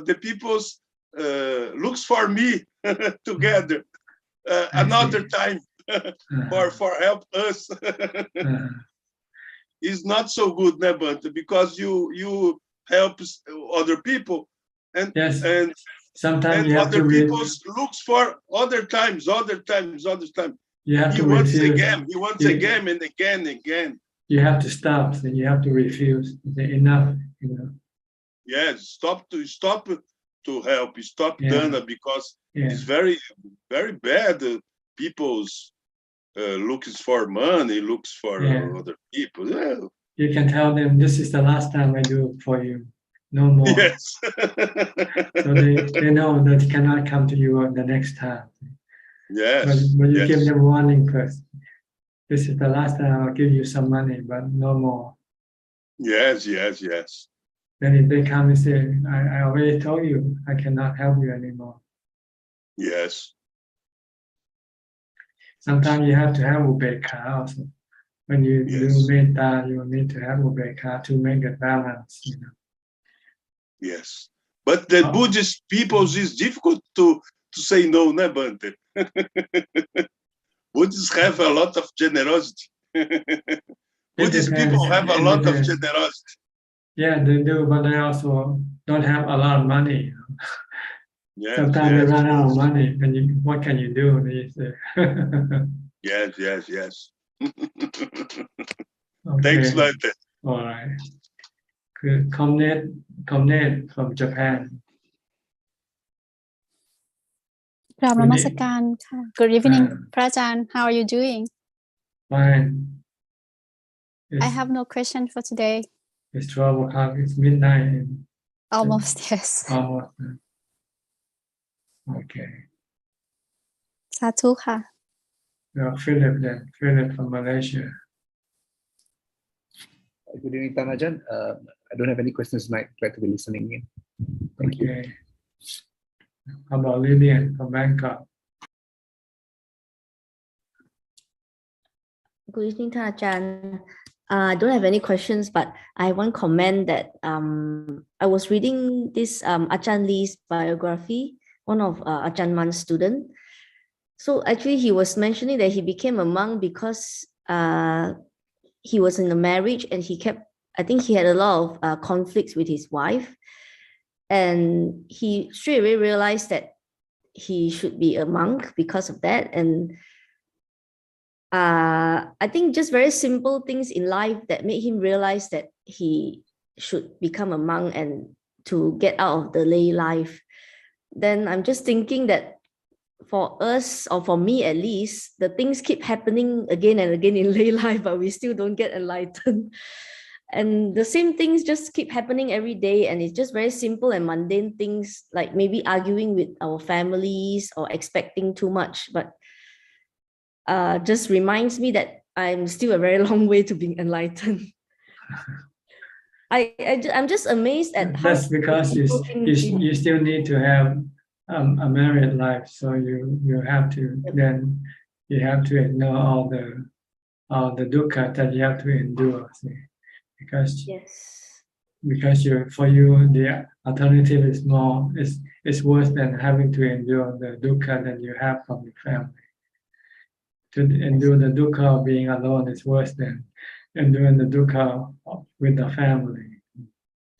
the peoples looks for me together another time for help us. It's not so good, né, Bhante, because you help other people, and sometimes and you have other to people looks for other times. You have He to wants refuse. again. He wants again and again. You have to stop. So you have to refuse. Say, enough. Yes, stop to help. Stop Dana, because it's very bad. People's looking for money, looks for other people. Yeah. You can tell them, this is the last time I do it for you. No more. Yes. So they know that they cannot come to you the next time. Yes. But you give them warning first. This is the last time I'll give you some money, but no more. Yes. Then if they come and say, I already told you, I cannot help you anymore. Yes. Sometimes you have to have upekkha also. When you do metta, you need to have upekkha to make a balance. Yes. But the Buddhist peoples is difficult to say no, né, Bhante? Buddhists have a lot of generosity. Buddhist people have a lot of generosity. Yeah, they do, but they also don't have a lot of money. Yes, sometimes they run out of money, and what can you do? Yes. Okay. Thanks, Bhante. All right. Good. Comnet from Japan. กราบนมัสการค่ะ Good evening พระอาจารย์ How are you doing? Fine. I have no question for today. It's 12 o'clock. It's midnight. Almost, yes. Almost. Okay. สาธุค่ะ Philip then. Philip from Malaysia. Good evening, Tanajan. I don't have any questions tonight. Glad to be listening in. Thank you. How about Lillian from Bangkok? Good evening, Ajaan. I don't have any questions, but I have one comment that I was reading this Ajaan Lee's biography, one of Ajaan Man's student. So actually, he was mentioning that he became a monk because he was in a marriage and I think he had a lot of conflicts with his wife. And he straight away realized that he should be a monk because of that. And I think just very simple things in life that made him realize that he should become a monk and to get out of the lay life. Then I'm just thinking that for us, or for me at least, the things keep happening again and again in lay life, but we still don't get enlightened. And the same things just keep happening every day, and it's just very simple and mundane things, like maybe arguing with our families or expecting too much, but just reminds me that I'm still a very long way to being enlightened. I'm just amazed at how that's because you still need to have a married life, so you have to then you have to ignore all the dukkha that you have to endure. See? Because for you the alternative is worse than having to endure the dukkha that you have from your family. To endure the dukkha of being alone is worse than enduring the dukkha with the family.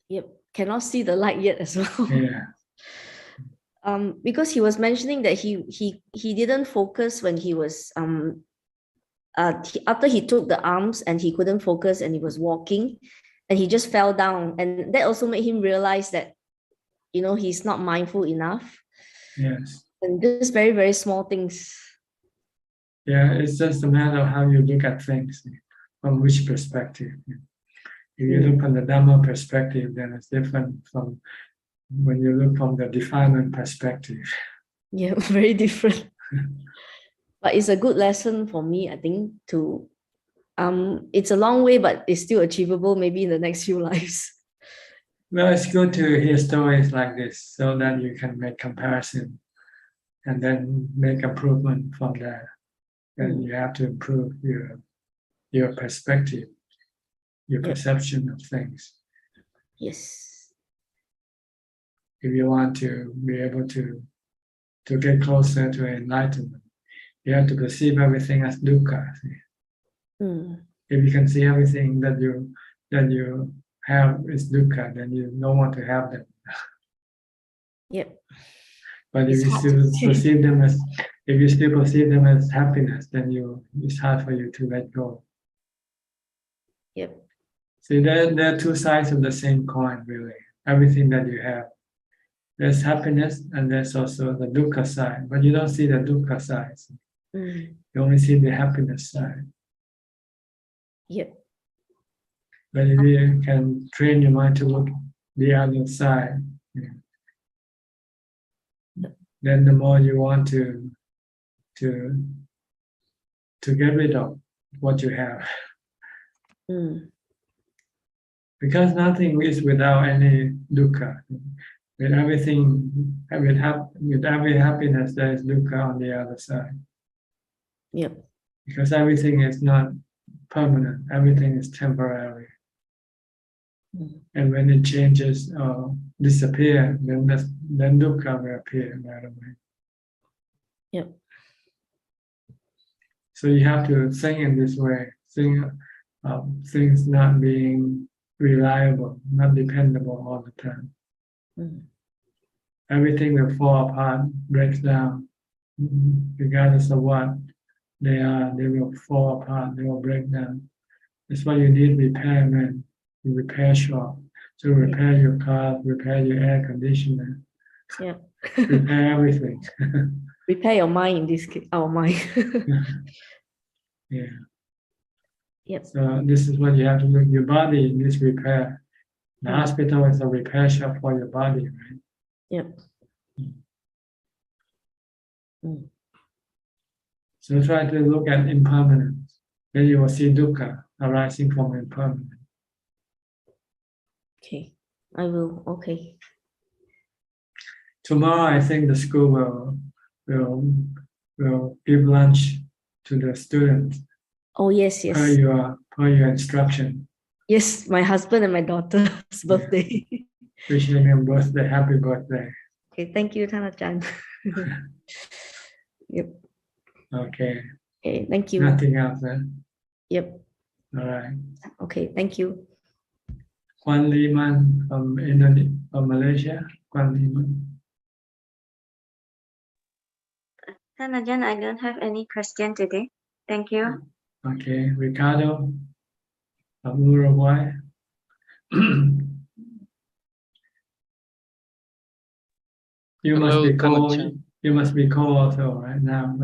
Yep, cannot see the light yet as well. Yeah. Because he was mentioning that he didn't focus when he was after he took the arms and he couldn't focus and he was walking and he just fell down, and that also made him realize that he's not mindful enough. Yes. And just very, very small things. Yeah, it's just a matter of how you look at things, from which perspective. If you look from the Dhamma perspective, then it's different from when you look from the defilement perspective. Yeah, very different. But it's a good lesson for me, I think, to it's a long way, but it's still achievable maybe in the next few lives. Well, it's good to hear stories like this so that you can make comparison and then make improvement from there. Then you have to improve your perspective, your perception of things. Yes. If you want to be able to get closer to enlightenment, you have to perceive everything as dukkha. If you can see everything that you have is dukkha, then you don't want to have them. Yep. But if It's you hard still to see. perceive them as happiness, then it's hard for you to let go. Yep. See, there are two sides of the same coin, really. Everything that you have, there's happiness and there's also the dukkha side, but you don't see the dukkha side. You only see the happiness side. Yep. But if you can train your mind to look the other side, then the more you want to get rid of what you have. Because nothing is without any dukkha. With everything, with every happiness, there is dukkha on the other side. Yep. Because everything is not permanent, everything is temporary. And when it changes or disappear, then dukkha will appear right away. Yep. So you have to think in this way, think of things not being reliable, not dependable all the time. Everything will fall apart, breaks down, regardless of what they are, they will fall apart, they will break down. That's why you need repairmen, repair shop, to repair your car, repair your air conditioner, Yeah. repair everything. Repair your mind in this case, our mind. Yeah. Yep. So this is what you have to do. Your body needs repair. The hospital is a repair shop for your body, right? Yep. So try to look at impermanence. Then you will see dukkha arising from impermanence. Okay, I will. Okay. Tomorrow, I think the school will give lunch to the students. Oh yes, yes. Per your instruction. Yes, my husband and my daughter's birthday. Wishing them birthday, happy birthday. Okay, thank you, Ajaan. Yep. Okay. Okay, thank you. Nothing else, then? Yep. All right. Okay, thank you. Kwan Liman from Malaysia. Kwan Liman. Ajaan, I don't have any question today. Thank you. Okay, Ricardo from Uruguay. You must be cold. You must be cold also right now.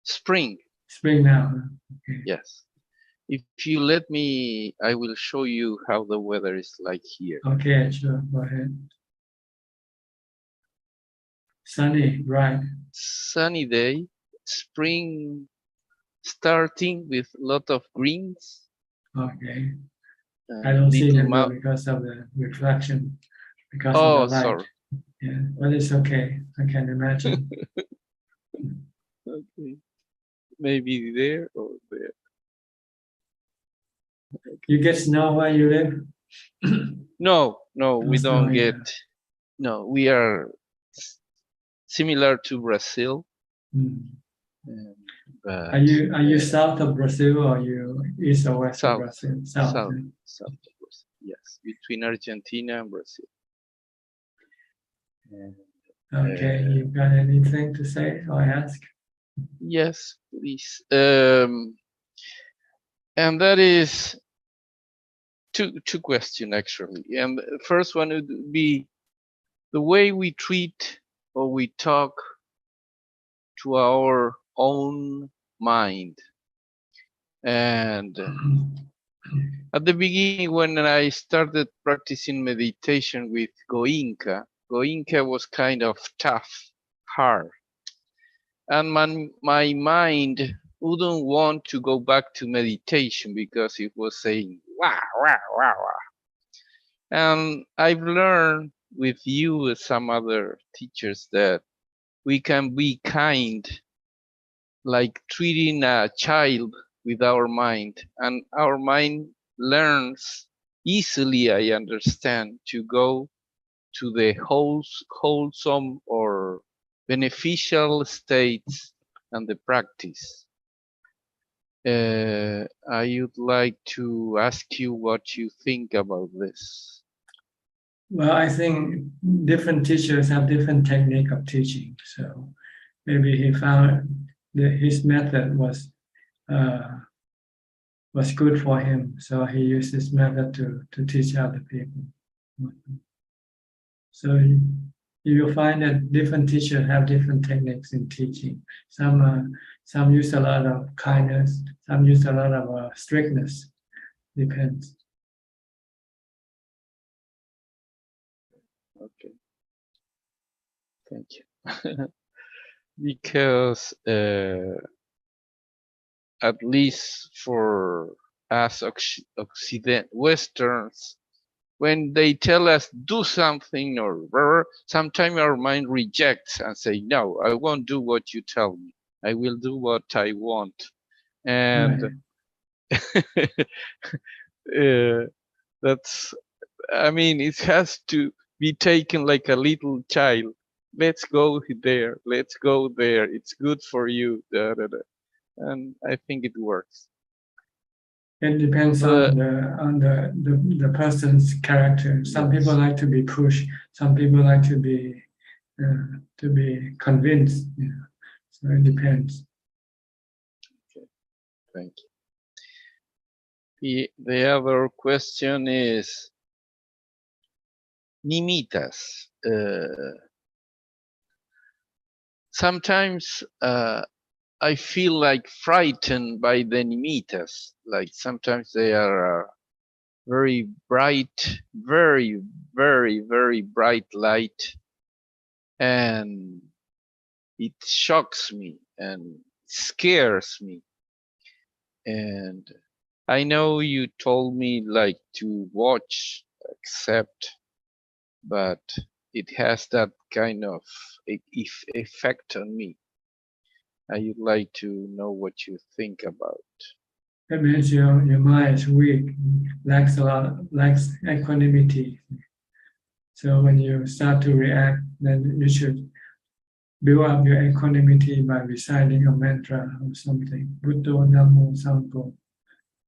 Spring. Spring now. Okay. Yes. If you let me, I will show you how the weather is like here. Okay, sure. Go ahead. Sunny, bright. Sunny day. Spring starting with a lot of greens. Okay. I don't see them though because of the reflection, because of the light. Sorry. Yeah, but it's okay. I can imagine. Okay. Maybe there or there. You get snow where you live? No, we snow don't here. get. No, we are similar to Brazil. But, Are you south of Brazil or are you east or west of Brazil? South of Brazil. Yes, between Argentina and Brazil. Okay, you got anything to say or ask? Yes, please. And that is two questions actually. And the first one would be the way we treat or we talk to our own mind. And At the beginning, when I started practicing meditation with Goenka was kind of tough, hard. And my mind wouldn't want to go back to meditation because it was saying, wah, wah, wah, wah. And I've learned with you and some other teachers that we can be kind, like treating a child with our mind, and our mind learns easily, I understand, to go to the wholesome or beneficial states and the practice. I would like to ask you what you think about this. Well, I think different teachers have different technique of teaching. So maybe he found that his method was good for him. So he used this method to teach other people. So you'll find that different teachers have different techniques in teaching. Some use a lot of kindness, some use a lot of strictness. Depends. Okay. Thank you. Because at least for us Occident Westerns, when they tell us do something or whatever, sometimes our mind rejects and say, no, I won't do what you tell me. I will do what I want. And that's, I mean, it has to be taken like a little child. Let's go there. Let's go there. It's good for you. Da, da, da. And I think it works. It depends on the person's character. Some people like to be pushed. Some people like to be convinced. You know. So it depends. Okay, thank you. The other question is nimitas. Sometimes I feel like frightened by the nimitas. Like sometimes they are very bright, very, very, very bright light, and it shocks me and scares me. And I know you told me like to watch, accept, but it has that kind of effect on me. I would like to know what you think about. That means your mind is weak, lacks equanimity. So when you start to react, then you should build up your equanimity by reciting a mantra or something, Buddho, Namo, Sangho,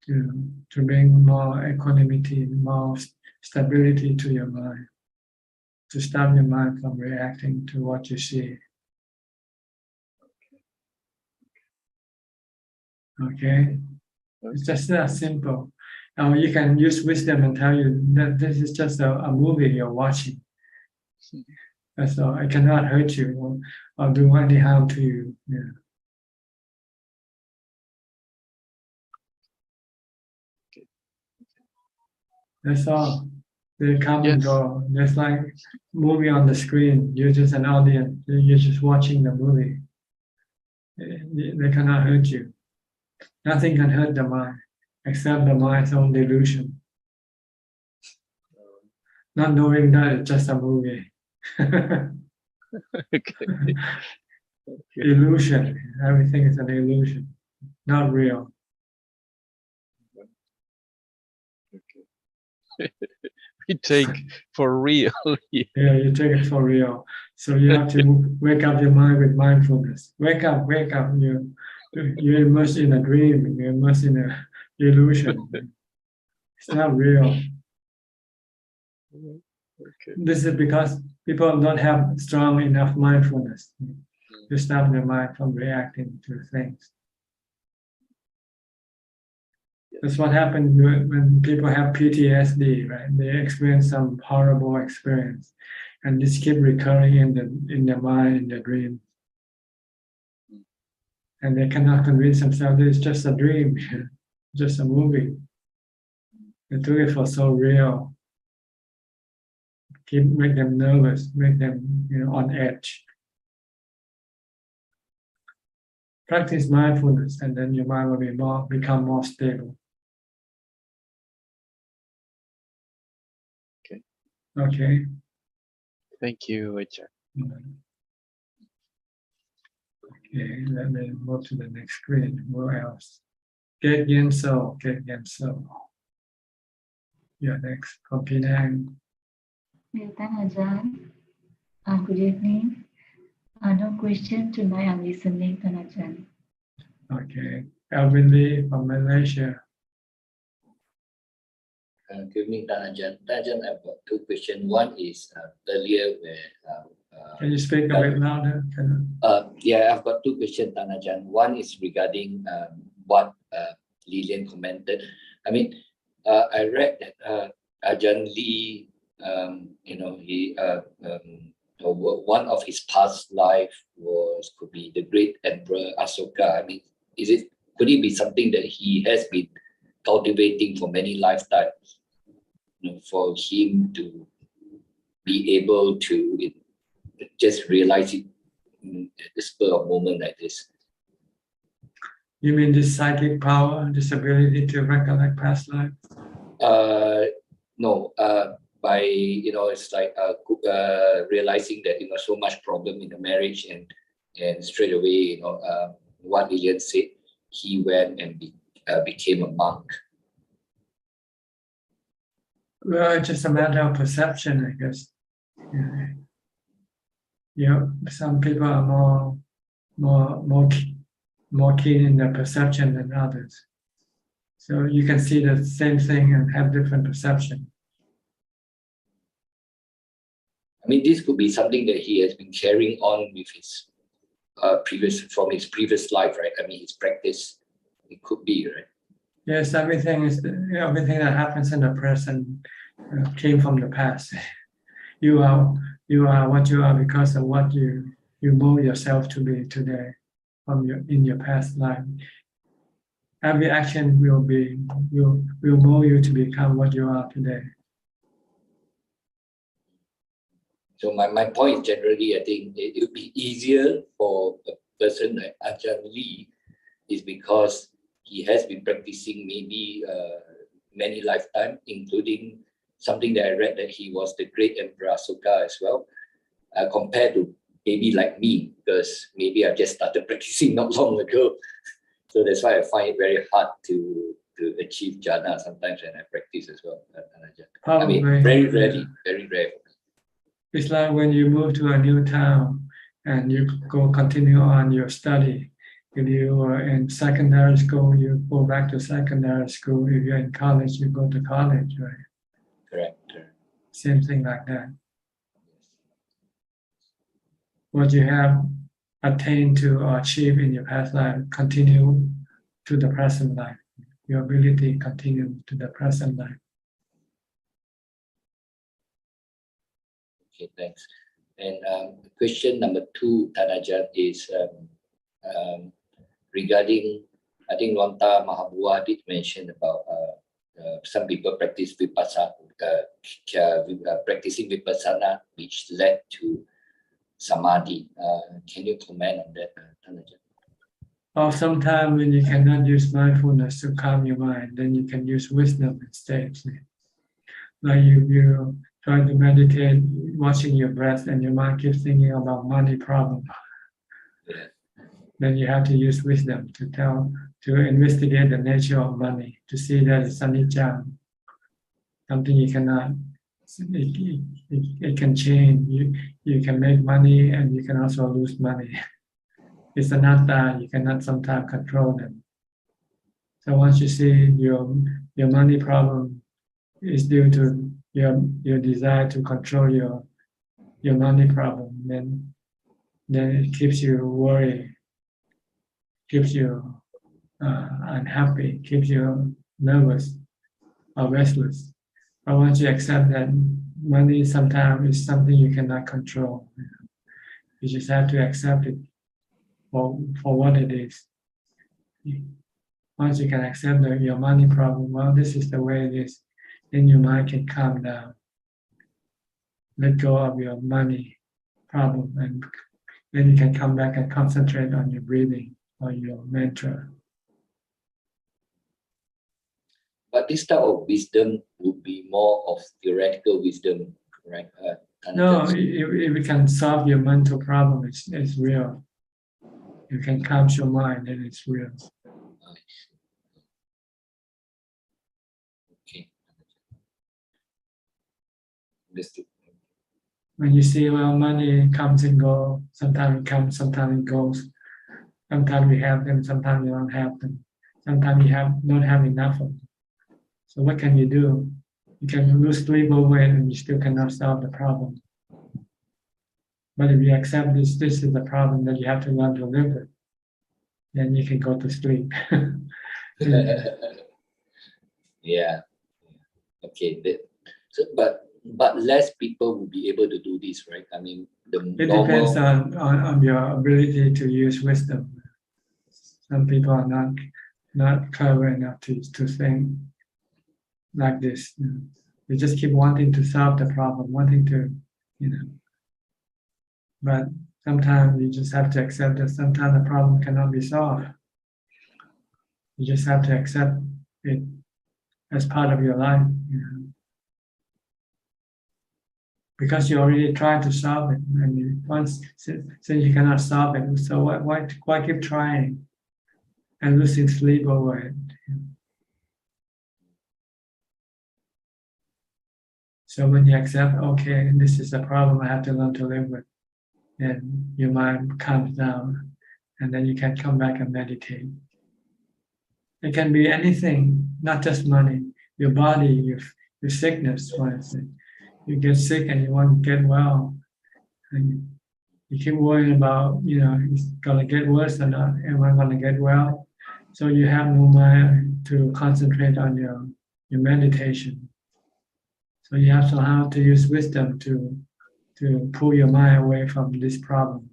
to bring more equanimity, more stability to your mind, to stop your mind from reacting to what you see. Okay? It's just that simple. Now you can use wisdom and tell you that this is just a movie you're watching. That's all. I cannot hurt you or do any harm to you. Yeah. That's all. They come and go. There's like movie on the screen. You're just an audience. You're just watching the movie. They cannot hurt you. Nothing can hurt the mind except the mind's own delusion. Not knowing that it's just a movie. Illusion. Everything is an illusion, not real. We take for real. Yeah, you take it for real. So you have to wake up your mind with mindfulness. Wake up, wake up. You're immersed in a dream. You're immersed in an illusion. It's not real. This is because people don't have strong enough mindfulness to stop their mind from reacting to things. That's what happens when people have PTSD, right? They experience some horrible experience, and this keep recurring in their mind, in their dream, and they cannot convince themselves it's just a dream, just a movie. They took it for so real. Make them nervous, make them on edge. Practice mindfulness, and then your mind will become more stable. Okay. Okay. Thank you, Ajaan. Okay, let me move to the next screen. Who else? Get Yen So. Yeah, next. From Penang. Ajaan. Good evening. No question tonight. I'm listening, Ajaan. Okay. Alvin Lee from Malaysia. Good evening, Ajaan. Ajaan, I've got two questions. One is earlier where. Can you speak a bit louder? Yeah, I've got two questions, Ajaan. One is regarding what Lilian commented. I mean, I read that Ajaan Lee, one of his past life could be the great Emperor Asoka. I mean, could it be something that he has been cultivating for many lifetimes, for him to be able to just realize it at the spur of moment like this? You mean this psychic power, this ability to recollect past life? No, by it's like realizing that so much problem in the marriage, and straight away what Lilian said, he went and became a monk. Well, it's just a matter of perception, I guess. Some people are more keen in their perception than others. So you can see the same thing and have different perception. I mean, this could be something that he has been carrying on with his previous life, right? I mean, his practice. It could be, right? Yes, everything that happens in the present came from the past. You are what you are because of what you mold yourself to be today in your past life. Every action will mold you to become what you are today. So my point generally, I think it would be easier for a person like Ajaan Lee is because he has been practicing maybe many lifetimes, including something that I read that he was the great Emperor Asoka as well, compared to maybe like me, because maybe I just started practicing not long ago. So that's why I find it very hard to achieve jhana sometimes when I practice as well. I mean, very rarely, very rare. It's like when you move to a new town and you continue on your study. If you are in secondary school, you go back to secondary school. If you're in college, you go to college, right? Correct. Same thing like that. What you have attained to or achieved in your past life continue to the present life. Your ability continue to the present life. Okay, thanks. And question number 2, Ajaan, is regarding, I think Lonta Mahabua did mention about some people practice vipassana, practicing vipassana, which led to samadhi. Can you comment on that, Ajaan? Or sometimes when you cannot use mindfulness to calm your mind, then you can use wisdom instead. Like you try to meditate, watching your breath, and your mind keeps thinking about money problem. Then you have to use wisdom to investigate the nature of money, to see that it's anicca, something you cannot. It can change. You can make money, and you can also lose money. It's anatta. You cannot sometimes control them. So once you see your money problem is due to your desire to control your money problem, then it keeps you worried, keeps you unhappy, keeps you nervous or restless. But once you accept that money sometimes is something you cannot control, you just have to accept it for what it is. Once you can accept your money problem, well, this is the way it is. then your mind can calm down. Let go of your money problem, and then you can come back and concentrate on your breathing or your mantra. But this type of wisdom would be more of theoretical wisdom, right? No, if you can solve your mental problem, it's real. You can calm your mind, then it's real. Okay. Understood. When you see, well, money comes and goes, sometimes it comes, sometimes it goes. Sometimes we have them, sometimes we don't have them. Sometimes you don't have enough of them. So what can you do? You can lose sleep over it and you still cannot solve the problem. But if you accept this is the problem that you have to learn to live with, then you can go to sleep. Yeah. Okay. So, but less people will be able to do this, right? I mean, It depends on your ability to use wisdom. Some people are not clever enough to think like this. They just keep wanting to solve the problem, wanting to, but sometimes you just have to accept that sometimes the problem cannot be solved. You just have to accept it as part of your life, because you already tried to solve it, and once since you cannot solve it, so why keep trying and losing sleep over it? So when you accept, okay, this is a problem I have to learn to live with, and your mind calms down, and then you can come back and meditate. It can be anything, not just money. Your body, your sickness, for instance. You get sick and you want to get well, and you keep worrying about, it's gonna get worse or not. Am I gonna get well? So you have no mind to concentrate on your meditation. So you have somehow to use wisdom to pull your mind away from this problem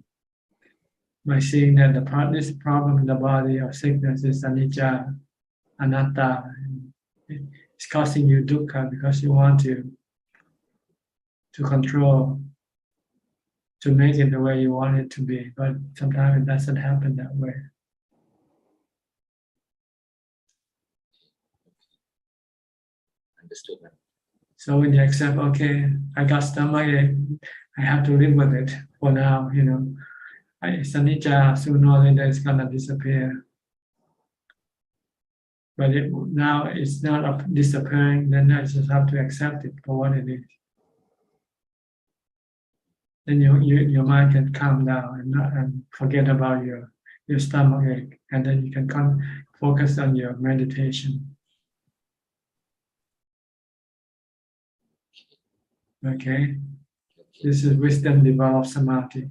by seeing that this problem in the body or sickness is anicca, anatta. It's causing you dukkha because you want to control, to make it the way you want it to be, but sometimes it doesn't happen that way. Understood. So when you accept, okay, I got stomachache, I have to live with it for now, it's anicca, sooner or later it's gonna disappear. But now it's not disappearing, then I just have to accept it for what it is. Then your mind can calm down and forget about your stomach ache, and then you can focus on your meditation. Okay? This is wisdom develops samadhi.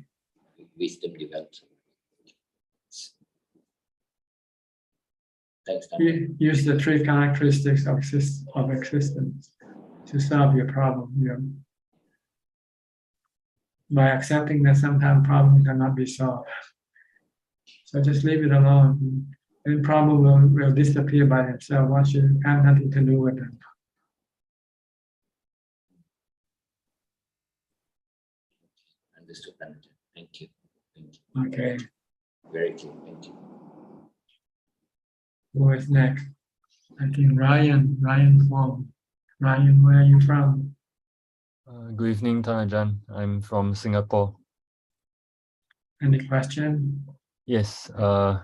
Wisdom develops. Thanks, Use the three characteristics of existence to solve your problem. By accepting that sometimes problems cannot be solved. So just leave it alone. And problem will disappear by themselves once you have nothing to do with them. Understood. Thank you. Okay. Very clear. Thank you. Who is next? I think Ryan Wong. Ryan, where are you from? Good evening, Ajaan. I'm from Singapore. Any question? Yes. So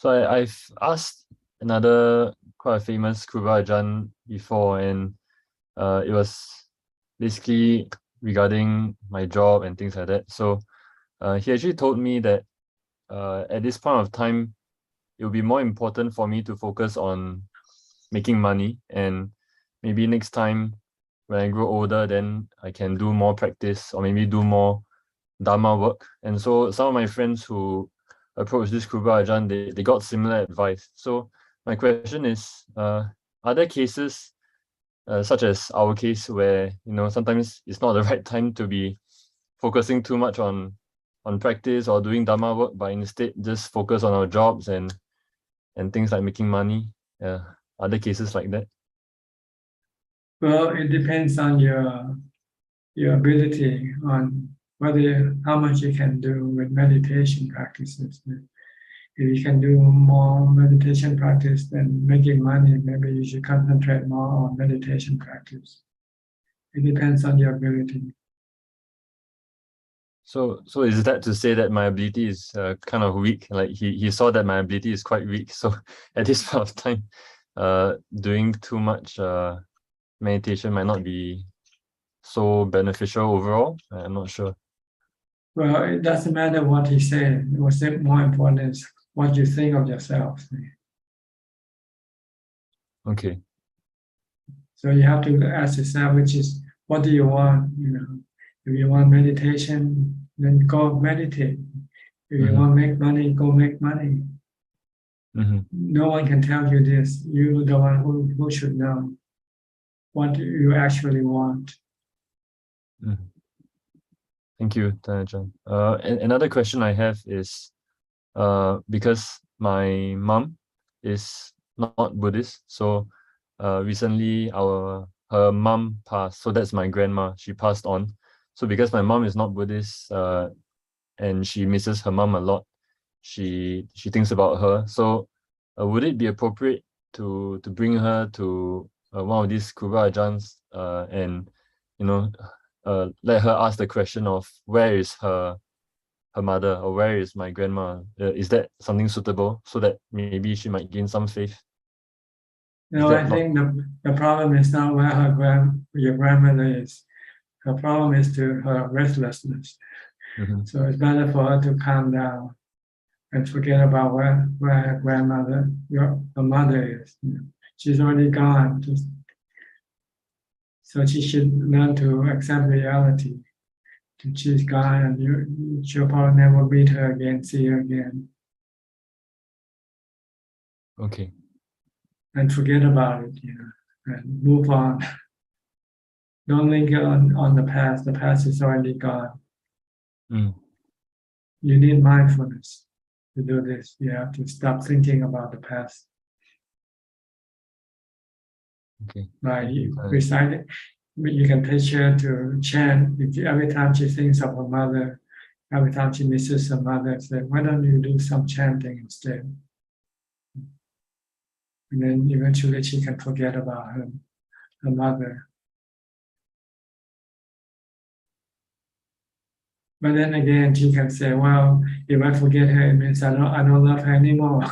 I've asked another quite a famous Kruba Ajaan before, and it was basically regarding my job and things like that. So he actually told me that at this point of time, it will be more important for me to focus on making money, and maybe next time when I grow older, then I can do more practice or maybe do more Dharma work. And so some of my friends who approached this Kruba Ajaan, they got similar advice. So my question is, are there cases such as our case where sometimes it's not the right time to be focusing too much on practice or doing Dharma work, but instead just focus on our jobs and things like making money? Are there cases like that? Well, it depends on your ability, on how much you can do with meditation practices. If you can do more meditation practice than making money, maybe you should concentrate more on meditation practice. It depends on your ability. So is that to say that my ability is kind of weak? Like he saw that my ability is quite weak. So at this point of time, doing too much meditation might not be so beneficial overall. I'm not sure. Well, it doesn't matter what he said. What's more important is what you think of yourself. Okay. So you have to ask yourself, which is, what do you want? If you want meditation, then go meditate. If you want to make money, go make money. No one can tell you this. You're the one who should know what you actually want. Thank you, Ajaan. Another question I have is, because my mom is not Buddhist, so recently her mom passed. So that's my grandma. She passed on. So because my mom is not Buddhist, and she misses her mom a lot, she thinks about her. So would it be appropriate to bring her to one of these Kura Ajans and let her ask the question of where is her mother, or where is my grandma? Is that something suitable so that maybe she might gain some faith? I think the problem is not where your grandmother is. The problem is to her restlessness. So it's better for her to calm down and forget about where her grandmother, her mother is. She's already gone. So she should learn to accept reality. She's gone, and she'll probably never meet her again, see her again. Okay. And forget about it, and move on. Don't linger on the past. The past is already gone. You need mindfulness to do this. You have to stop thinking about the past. Okay. By reciting, you can teach her to chant. Every time she thinks of her mother, every time she misses her mother, say, why don't you do some chanting instead? And then eventually she can forget about her mother. But then again, she can say, well, if I forget her, it means I don't love her anymore.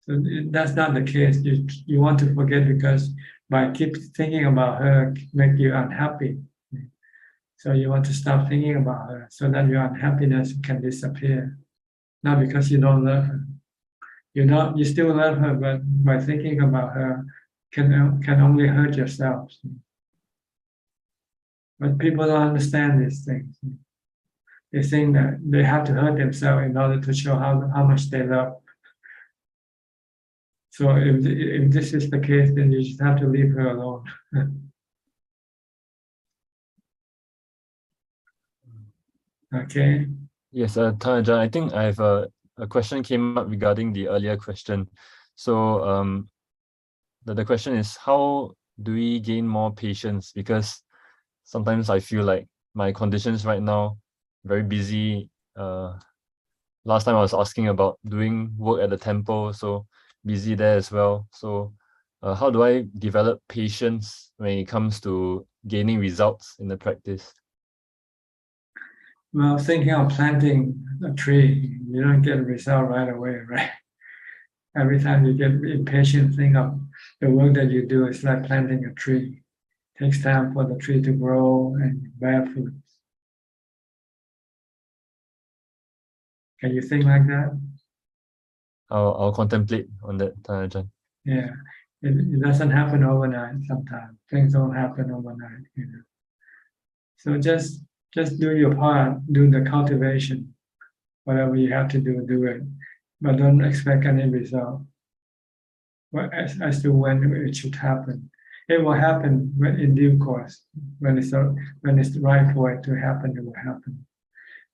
So that's not the case. You want to forget because by keep thinking about her make you unhappy. So you want to stop thinking about her so that your unhappiness can disappear. Not because you don't love her. You still love her, but by thinking about her can only hurt yourself. But people don't understand these things. They think that they have to hurt themselves in order to show how much they love. So if this is the case, then you just have to leave her alone. Okay. Yes, Ajaan, I think I have a question came up regarding the earlier question. So the question is, how do we gain more patience? Because sometimes I feel like my conditions right now, very busy. Last time I was asking about doing work at the temple, so busy there as well. So how do I develop patience when it comes to gaining results in the practice? Well, thinking of planting a tree, you don't get a result right away, right? Every time you get impatient, think of the work that you do is like planting a tree. It takes time for the tree to grow and bear fruit. Can you think like that? I'll contemplate on that, Ajaan. Yeah, it doesn't happen overnight. Sometimes things don't happen overnight. So just do your part, do the cultivation, whatever you have to do, do it, but don't expect any result. Well, as to when it should happen, it will happen in due course. When it's right for it to happen, it will happen.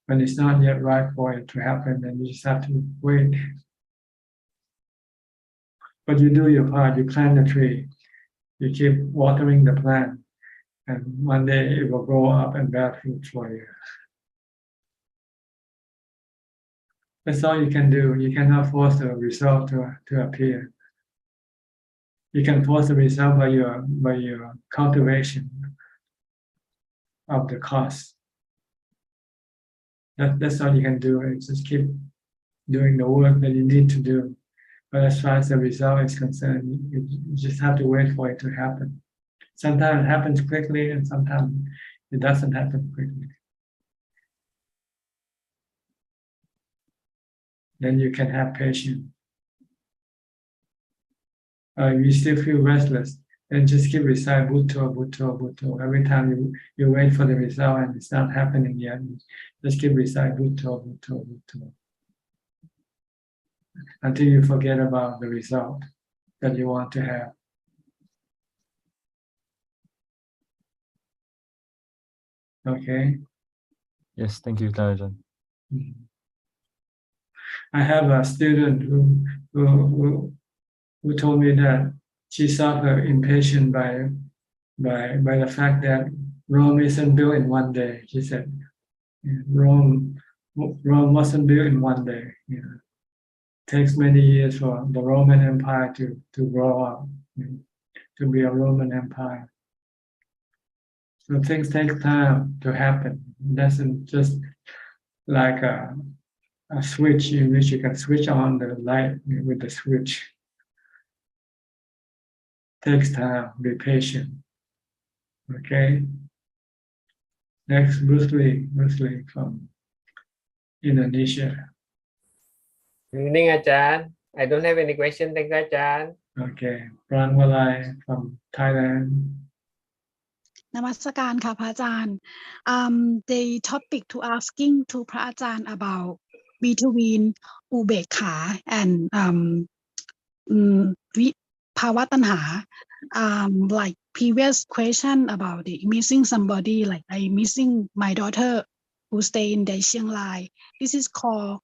When it's not yet right for it to happen, then you just have to wait. But you do your part. You plant the tree. You keep watering the plant, and one day it will grow up and bear fruit for you. That's all you can do. You cannot force the result to appear. You can force the result by your cultivation of the cause. That's all you can do. Is just keep doing the work that you need to do. But as far as the result is concerned, you just have to wait for it to happen. Sometimes it happens quickly, and sometimes it doesn't happen quickly. Then you can have patience. You still feel restless, then just keep recite Bhutto, Bhutto, Bhutto. Every time you wait for the result and it's not happening yet, just keep recite Bhutto, Bhutto, Bhutto. Until you forget about the result that you want to have. Okay? Yes, thank you, Ajahn. I have a student who told me that she suffered impatient by the fact that Rome isn't built in one day. She said, Rome wasn't built in one day. You know, it takes many years for the Roman Empire to grow up, to be a Roman Empire. So things take time to happen. It doesn't just like a switch in which you can switch on the light with the switch. Takes time. Be patient. Okay. Next, Bruce Lee from Indonesia. Good evening, Ajahn. I don't have any question. Thank you, Ajahn. Okay. Pranwalai from Thailand. นมัสการค่ะพระอาจารย์ the topic to asking to พระอาจารย์ about between อุเบกขา and ภาวะตัณหา like previous question about the missing somebody, like I missing my daughter who stay in the Chiang Rai. This is called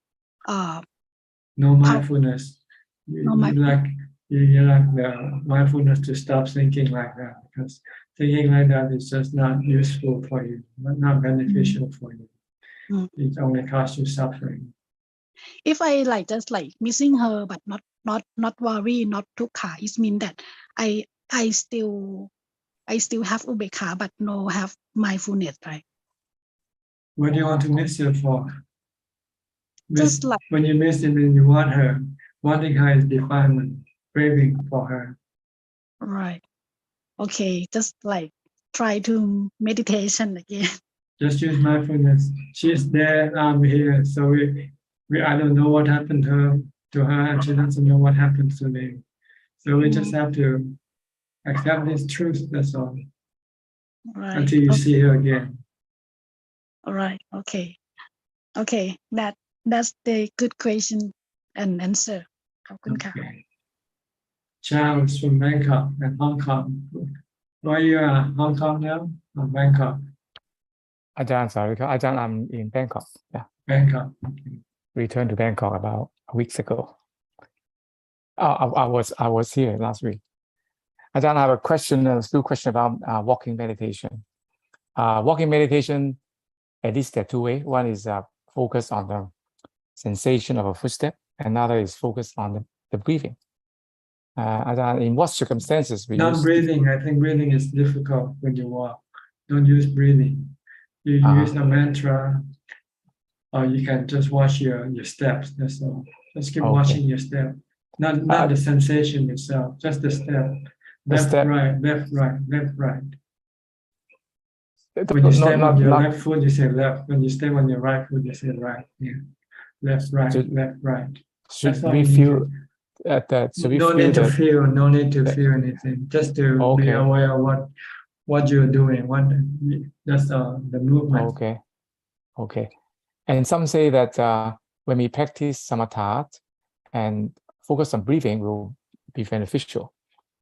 no mindfulness. You like the mindfulness to stop thinking like that, because thinking like that is just not useful for you, not beneficial for you. It only causes you suffering. If I like just like missing her but not worry, not tukha, it means that I still have ubekha but no have mindfulness, right? What do you want to miss her for? Just like when you miss it and you want her, wanting her is defilement, craving for her. Right. Okay, just like try to meditation again. Just use mindfulness. She's there, I'm here. So I don't know what happened to her, and she doesn't know what happened to me. So we just have to accept this truth. That's all. Right. Until you see her again. All right. Okay. That's the good question and answer. ขอบคุณค่ะ Charles from Bangkok and Hong Kong. Where you are? Hong Kong now or Bangkok? Ajahn, sorry, Ajahn, I'm in Bangkok. Yeah. Bangkok. Returned to Bangkok about weeks ago. I was here last week. Ajahn, I have a question, still question about walking meditation. Walking meditation, at least there are two ways. One is focus on the sensation of a footstep. Another is focus on the breathing. Ajahn, in what circumstances we use breathing? I think breathing is difficult when you walk. Don't use breathing. You use a mantra, or you can just watch your steps. That's all. Just keep watching your step. Not the sensation itself, just the step. Left, right, left, right, left, right. When you step on your left foot, you say left. When you step on your right foot, you say right. Yeah. Left, right, left, right. Should we feel that? No need to feel anything. Just to be aware of what you're doing. That's the movement. Okay. And some say that when we practice samatha and focus on breathing will be beneficial.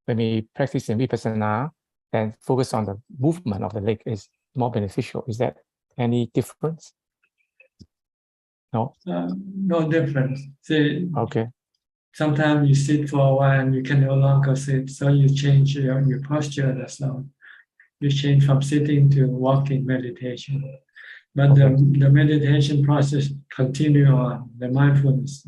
When we practice in vipassana and focus on the movement of the leg is more beneficial. Is that any difference? No. No difference. See. Okay. sometimes you sit for a while and you can no longer sit, so you change your posture. That's all. You change from sitting to walking meditation. But the meditation process continue on, the mindfulness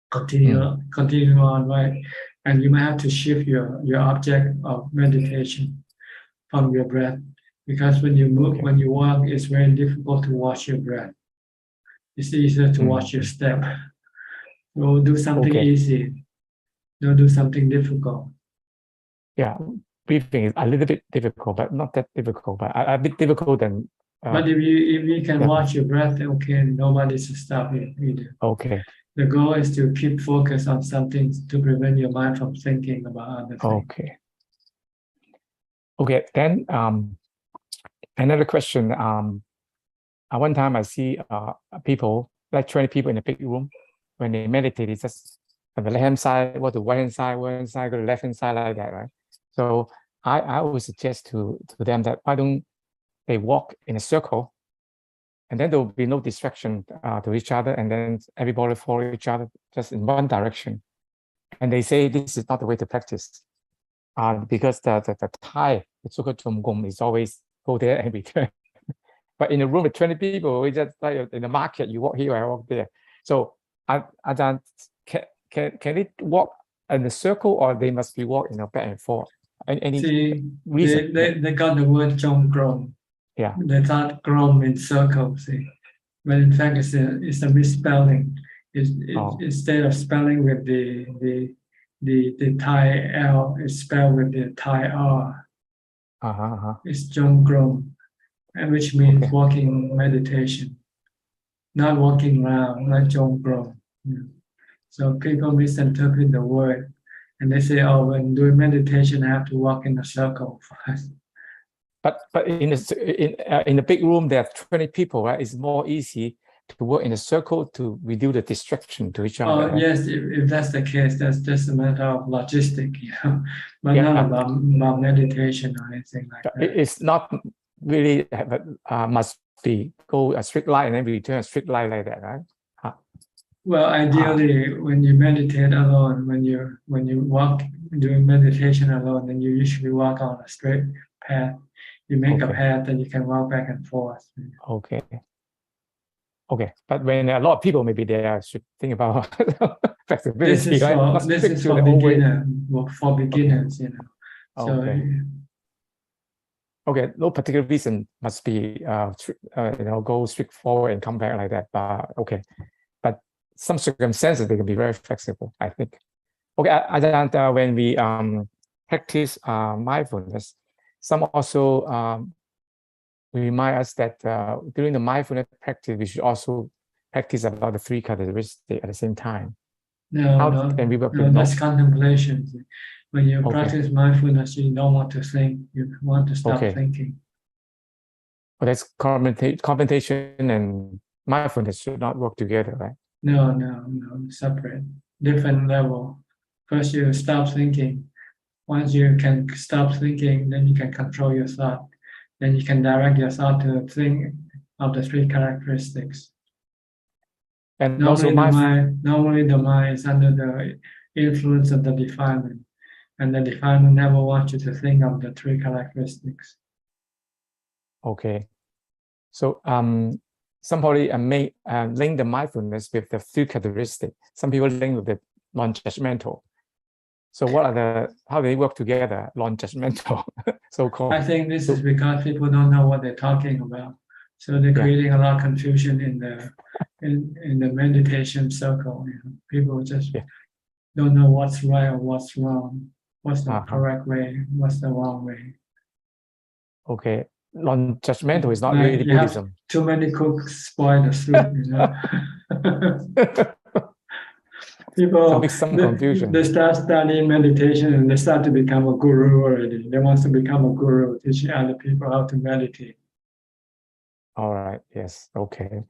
continue on, right? And you might have to shift your object of meditation from your breath, because when you move, when you walk, it's very difficult to watch your breath. It's easier to watch your step. So do something easy. Don't do something difficult. Yeah, breathing is a little bit difficult, but not that difficult, but a bit difficult than. But if you can watch your breath, okay, nobody's to stop you either. Okay. The goal is to keep focus on something to prevent your mind from thinking about other things. Okay. Okay, then another question. One time I see people, like 20 people in a big room, when they meditate, it's just on the left-hand side, go to the right-hand side, go to the left-hand side, like that, right? So I would suggest to them that why don't they walk in a circle, and then there will be no distraction to each other, and then everybody follow each other just in one direction. And they say this is not the way to practice, because the Thai, the Suchart Chom Gom, is always go there and return. But in a room with 20 people, we just like in the market, you walk here, I walk there. So Ajaan, can it walk in a circle, or they must be walking back and forth? Any reason? They got the word Chom Grom. Yeah. They thought Grom in circle, see. But in fact, it's a misspelling. Instead of spelling with the Thai L, it's spelled with the Thai R. It's Chom Grom, which means walking meditation, not walking around, like Chom Grom. So people misinterpret the word, and they say, "Oh, when doing meditation, I have to walk in a circle." But in a big room, there are 20 people, right? It's more easy to work in a circle to reduce the distraction to each other. Right? Yes, if that's the case, that's just a matter of logistic, but not about meditation or anything like that. It's not really must be go a strict line and then return a strict line like that, right? Well, ideally, when you meditate alone, when you walk doing meditation alone, then you usually walk on a straight path. You make a path and you can walk back and forth. Okay. But when a lot of people maybe they should think about flexibility. This is for beginner, for beginners, Okay, no particular reason must be go straight forward and come back like that. But but some circumstances they can be very flexible, I think. Okay, Ajaan, when we practice mindfulness, some also remind us that during the mindfulness practice, we should also practice about the three characteristics at the same time. That's contemplation. When you practice mindfulness, you don't want to think, you want to stop thinking. But that's contemplation and mindfulness should not work together, right? No, separate, different level. First, you stop thinking. Once you can stop thinking, then you can control your thought. Then you can direct your thought to think of the three characteristics. And normally the mind is under the influence of the defilement, and the defilement never wants you to think of the three characteristics. Okay, so somebody may link the mindfulness with the three characteristics. Some people link with the non-judgmental. So how do they work together, non-judgmental, so-called? I think this is because people don't know what they're talking about. So they're creating a lot of confusion in the meditation circle. People just don't know what's right or what's wrong, what's the correct way, what's the wrong way. Okay, non-judgmental is not really Buddhism. Too many cooks spoil the soup, People, some confusion. They start studying meditation and they start to become a guru already. They want to become a guru, teaching other people how to meditate. All right. Yes. Okay.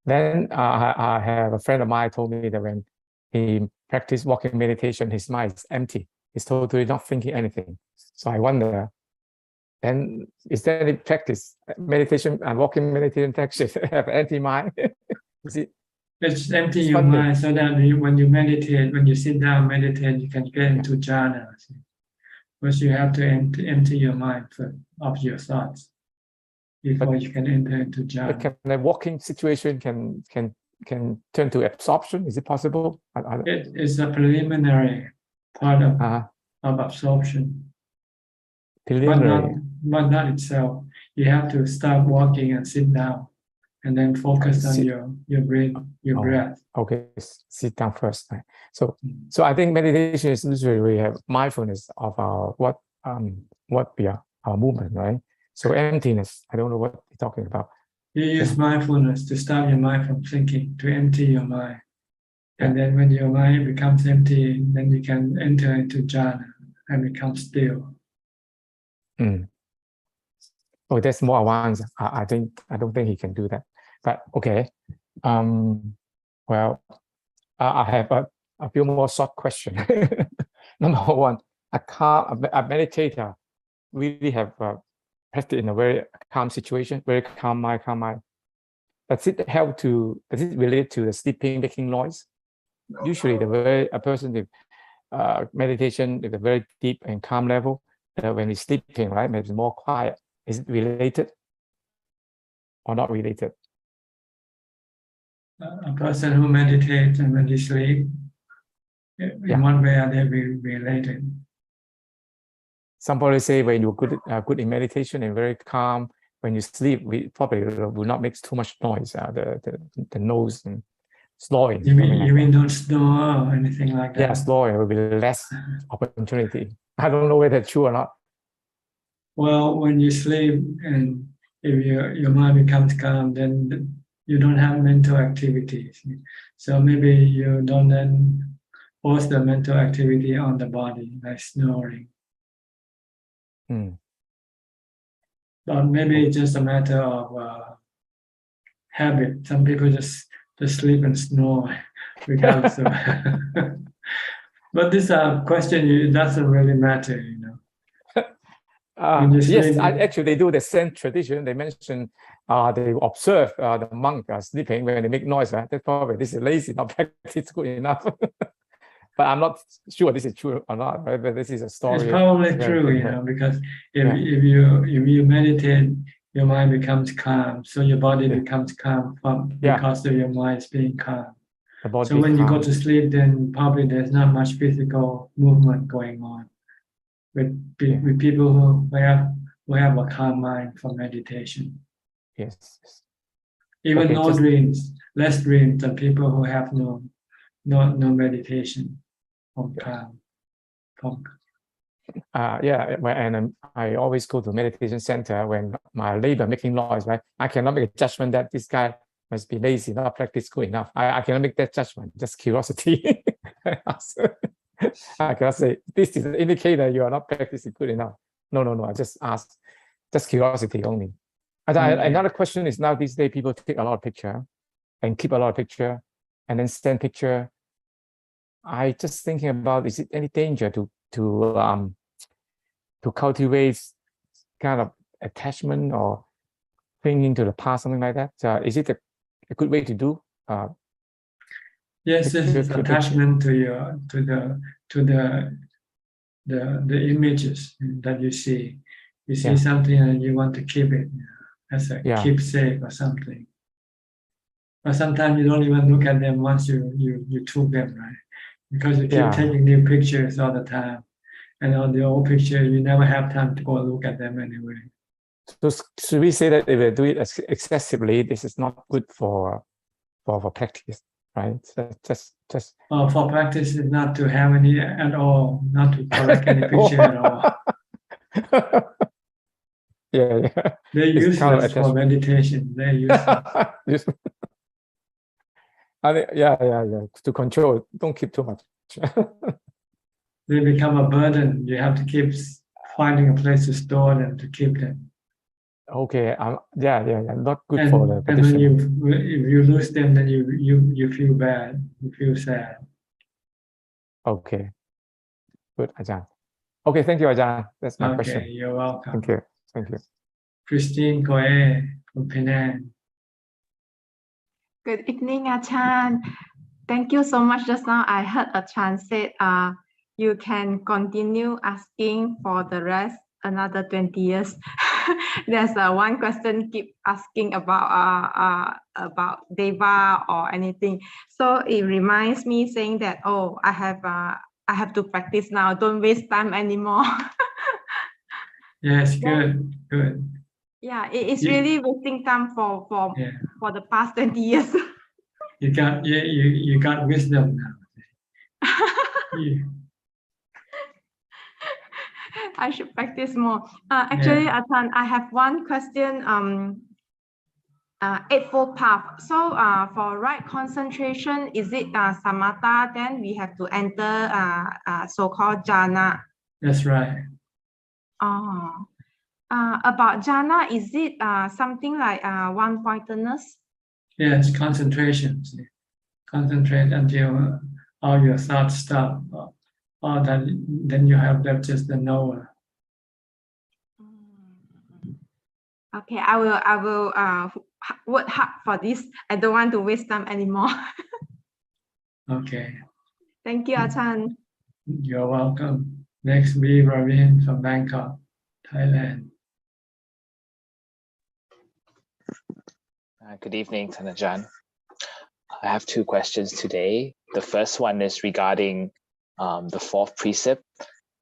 Then I have a friend of mine told me that when he practiced walking meditation, his mind is empty. He's totally not thinking anything. So I wonder, then is there any practice, meditation and walking meditation practice have empty mind? It's empty It's your funny. mind so that when you meditate, when you sit down, meditate, you can get into jhana. First, you have to empty your mind of your thoughts before you can enter into But jhana. can a walking situation can turn to absorption? Is it possible? It is a preliminary part of absorption, Preliminary. but not itself. You have to start walking and sit down, and then focus on your breath. Okay, sit down first. Right? So I think meditation is usually we have mindfulness of our what we are, our movement, right? So emptiness. I don't know what you're talking about. You use mindfulness to stop your mind from thinking, to empty your mind. And then when your mind becomes empty, then you can enter into jhana and become still. Oh, that's more advanced. I don't think he can do that. But okay. Well, I have a few more short questions. Number one, a meditator really have practice in a very calm situation, very calm mind, Does it relate to the sleeping, making noise? Usually a person with meditation with a very deep and calm level, when he's sleeping, right, maybe more quiet. Is it related or not related? A person who meditates and when they sleep, in one way are they related? Somebody say when you're good in meditation and very calm, when you sleep, we probably will not make too much noise. The nose and snoring. You mean don't snore or anything like that? Yeah, snoring will be less opportunity. I don't know whether it's true or not. Well, when you sleep and if your mind becomes calm, then you don't have mental activities. So maybe you don't then force the mental activity on the body, like snoring. But maybe it's just a matter of habit. Some people just sleep and snore regardless of. But this question, it doesn't really matter, you know. Yes, actually they do the same tradition. They mention they observe the monk sleeping when they make noise. Right? That's probably this is lazy, not practice good enough. But I'm not sure this is true or not. Right? But this is a story. It's probably true, you know, because if you meditate, your mind becomes calm, so your body becomes calm because of your mind being calm. So when you go to sleep, then probably there's not much physical movement going on with people who have a calm mind for meditation. Yes. Even dreams, less dreams than people who have no meditation from calm. And I always go to meditation center when my neighbor making noise, right? I cannot make a judgment that this guy must be lazy, not practice good enough. I cannot make that judgment, just curiosity. I cannot say, this is an indicator you are not practicing good enough. No, I just ask, just curiosity only. Another question is now these days people take a lot of picture and keep a lot of picture and then send picture. I just thinking about, is it any danger to cultivate kind of attachment or clinging to the past, something like that? Is it a good way to do? Yes, it's attachment to the images that you see. You see something and you want to keep it as a keepsake or something. But sometimes you don't even look at them once you took them, right? Because you keep taking new pictures all the time. And on the old picture, you never have time to go look at them anyway. So should we say that if we do it excessively, this is not good for practice, right? Just for practice is not to have any at all, not to collect any picture at all. They're useless for meditation. They're useless. To control, don't keep too much. They become a burden. You have to keep finding a place to store them, to keep them. Okay, not good for the and when if you lose them, then you feel bad, you feel sad. Okay, good, Ajaan. Okay, thank you, Ajaan. That's my question. Okay, you're welcome. Thank you. Christine Coe from Penang. Good evening, Ajaan. Thank you so much. Just now I heard Ajaan said you can continue asking for the rest another 20 years. There's one question keep asking about Deva or anything. So it reminds me saying that, oh, I have to practice now. Don't waste time anymore. Yes, good, good. Yeah, it's really wasting time for the past 20 years. You got wisdom now. Yeah. I should practice more. Actually, Ajaan, I have one question. Eightfold Path. So for right concentration, is it samatha? Then we have to enter so-called jhana. That's right. About jhana, is it something like one-pointedness? Yes, concentration. Concentrate until all your thoughts stop. Or then you have left just the knower. Okay, I will work hard for this. I don't want to waste time anymore. Okay. Thank you, Ajaan. You're welcome. Next, be Ravin from Bangkok, Thailand. Good evening, Ajaan. I have two questions today. The first one is regarding the fourth precept.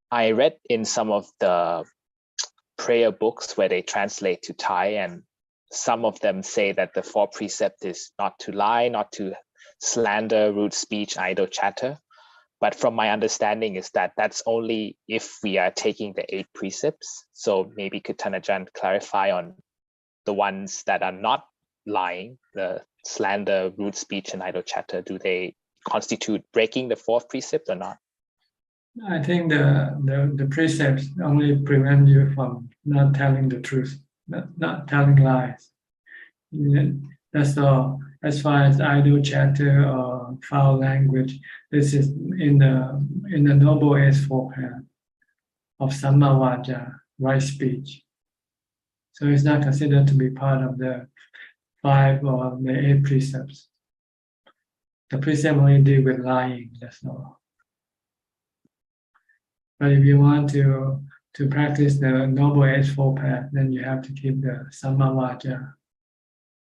I read in some of the prayer books where they translate to Thai, and some of them say that the fourth precept is not to lie, not to slander, rude speech, idle chatter. But from my understanding is that that's only if we are taking the 8 precepts. So maybe could Ajaan clarify on the ones that are not lying, the slander, rude speech, and idle chatter, do they constitute breaking the fourth precept or not? I think the precepts only prevent you from not telling the truth, not telling lies. That's all. As far as idle chatter or foul language, this is in the Noble Eightfold Path of Samma Vaja, right speech. So it's not considered to be part of the 5 or the 8 precepts. The precept only deal with lying, that's all. But if you want to practice the Noble Eightfold Path, then you have to keep the Samma Vaja.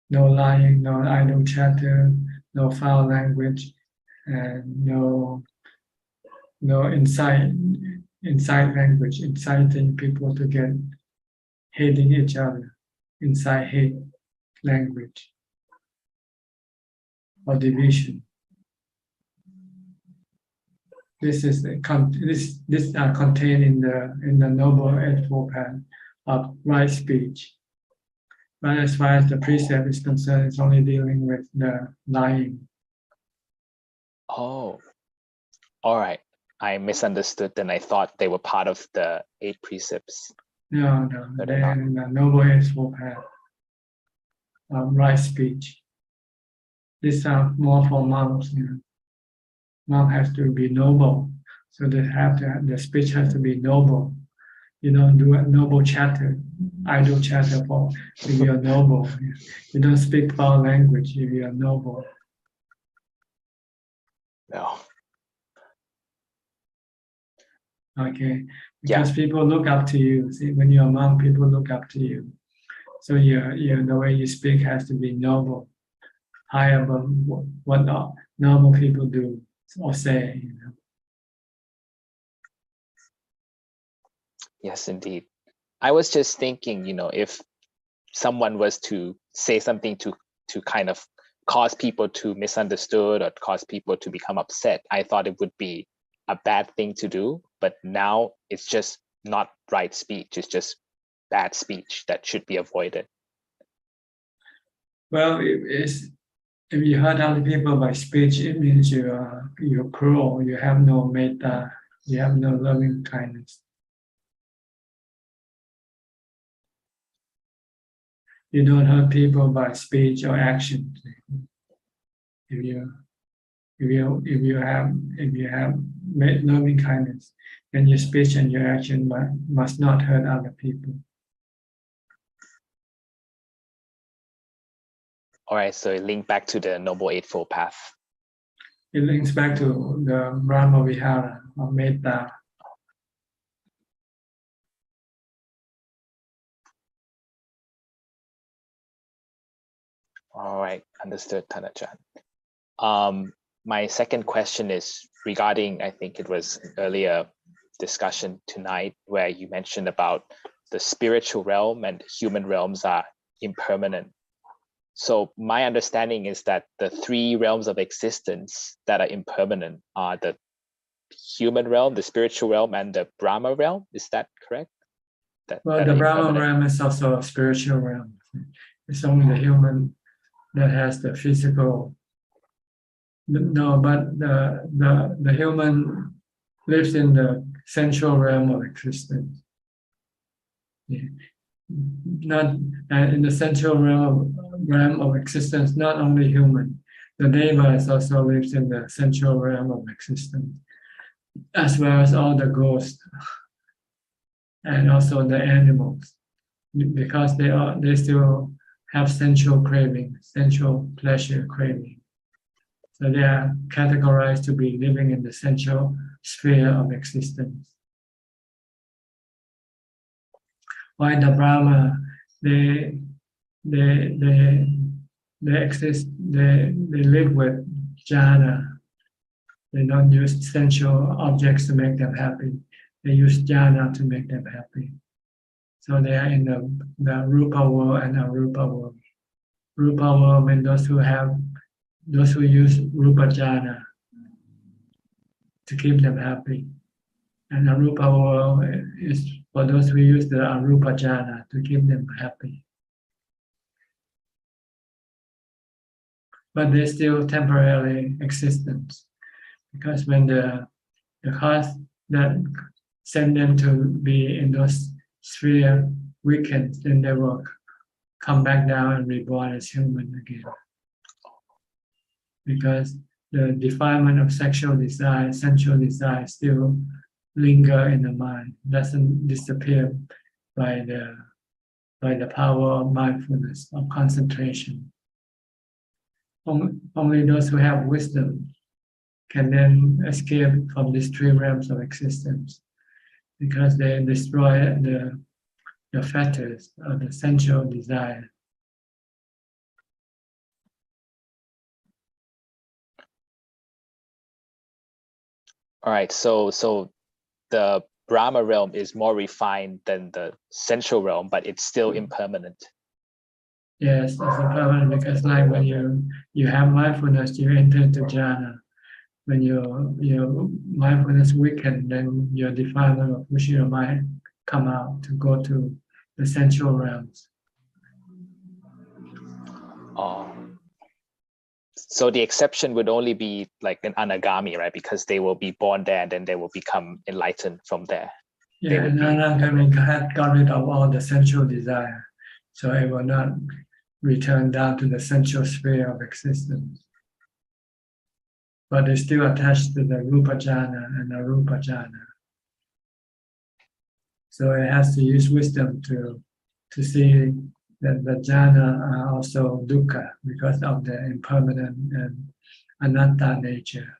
No lying, no idle chatter, no foul language, and no incite language, inciting people to get hating each other, incite hate language or division. This are contained in the Noble Eightfold Path of right speech. But as far as the precept is concerned, it's only dealing with the lying. Oh, all right. I misunderstood and I thought they were part of the 8 precepts. No, they're in the Noble Eightfold Path of right speech. These are more for monks. Monk has to be noble, so the speech has to be noble. You don't do a noble chatter, idle chatter if you're noble. You don't speak foul language if you're noble. No. Okay, because people look up to you. See, when you're a monk, people look up to you. So the way you speak has to be noble, high above what normal people do or say. Yes, indeed. I was just thinking, if someone was to say something to kind of cause people to misunderstood or cause people to become upset, I thought it would be a bad thing to do. But now it's just not right speech. It's just bad speech that should be avoided. Well, if you hurt other people by speech, it means you're cruel. You have no metta. You have no loving kindness. You don't hurt people by speech or action. If you have made loving kindness, then your speech and your action must not hurt other people. All right, so it linked back to the Noble Eightfold Path. It links back to the Brahma Vihara of Metta. All right, understood, Ajaan. My second question is regarding, I think it was an earlier discussion tonight where you mentioned about the spiritual realm and human realms are impermanent. So my understanding is that the three realms of existence that are impermanent are the human realm, the spiritual realm, and the Brahma realm. Is that correct? Well, the Brahma realm is also a spiritual realm. It's only the human that has the physical. No, but the human lives in the sensual realm of existence. Yeah. Not in the sensual realm of existence. Not only human, the devas also lives in the sensual realm of existence, as well as all the ghosts and also the animals, because they still have sensual craving, sensual pleasure craving. So they are categorized to be living in the sensual sphere of existence. While the Brahma, they exist, they live with jhana. They don't use sensual objects to make them happy. They use jhana to make them happy. So they are in the rupa world and arupa world. Rupa world means those who use rupa jhana to keep them happy. And arupa world is for those who use the arupa jhana to keep them happy. But they still temporarily existence, because when the cause that send them to be in those sphere weakens, then they will come back down and reborn as human again. Because the defilement of sexual desire, sensual desire still linger in the mind, doesn't disappear by the power of mindfulness, of concentration. Only those who have wisdom can then escape from these three realms of existence, because they destroy the fetters of the sensual desire. All right, so the Brahma realm is more refined than the sensual realm, but it's still impermanent. Yes, it's impermanent, because like when you have mindfulness, you enter into jhana. When your mindfulness weakens, then your defilement of Vishya mind come out to go to the sensual realms. So the exception would only be like an anagami, right? Because they will be born there and then they will become enlightened from there. Yeah, and anagami had got rid of all the sensual desire, so it will not return down to the sensual sphere of existence. But it's still attached to the rupa jhana and arupa jhana. So it has to use wisdom to see that the jhana are also dukkha because of the impermanent and anatta nature.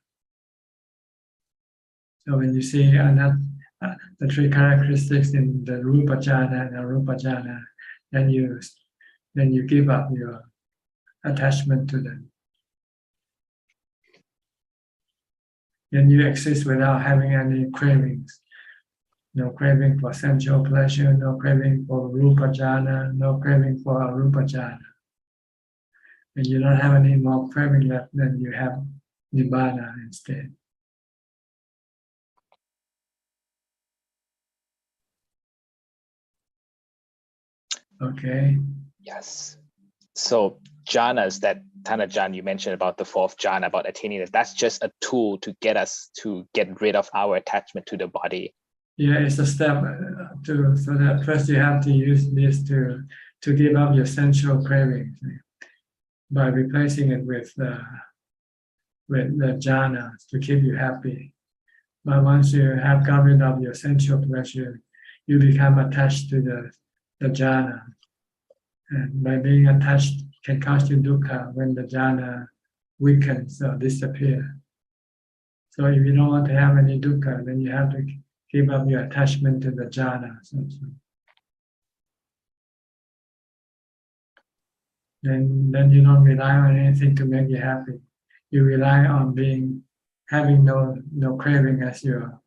So when you see the three characteristics in the rupa jhana and arupa jhana, then you give up your attachment to them. Then you exist without having any cravings. No craving for sensual pleasure, no craving for rupa jhana, no craving for arupa jhana. And you don't have any more craving left, then you have nibbana instead. Okay. Yes. So jhanas that Ajaan, you mentioned about the fourth jhana, about attaining it, that's just a tool to get us to get rid of our attachment to the body. Yeah, it's a step so that first you have to use this to give up your sensual cravings by replacing it with the jhana to keep you happy. But once you have got rid of your sensual pleasure, you become attached to the jhana, And by being attached can cause you dukkha when the jhana weakens or disappear. So if you don't want to have any dukkha, then you have to give up your attachment to the jhana. Then you don't rely on anything to make you happy. You rely on having no craving as your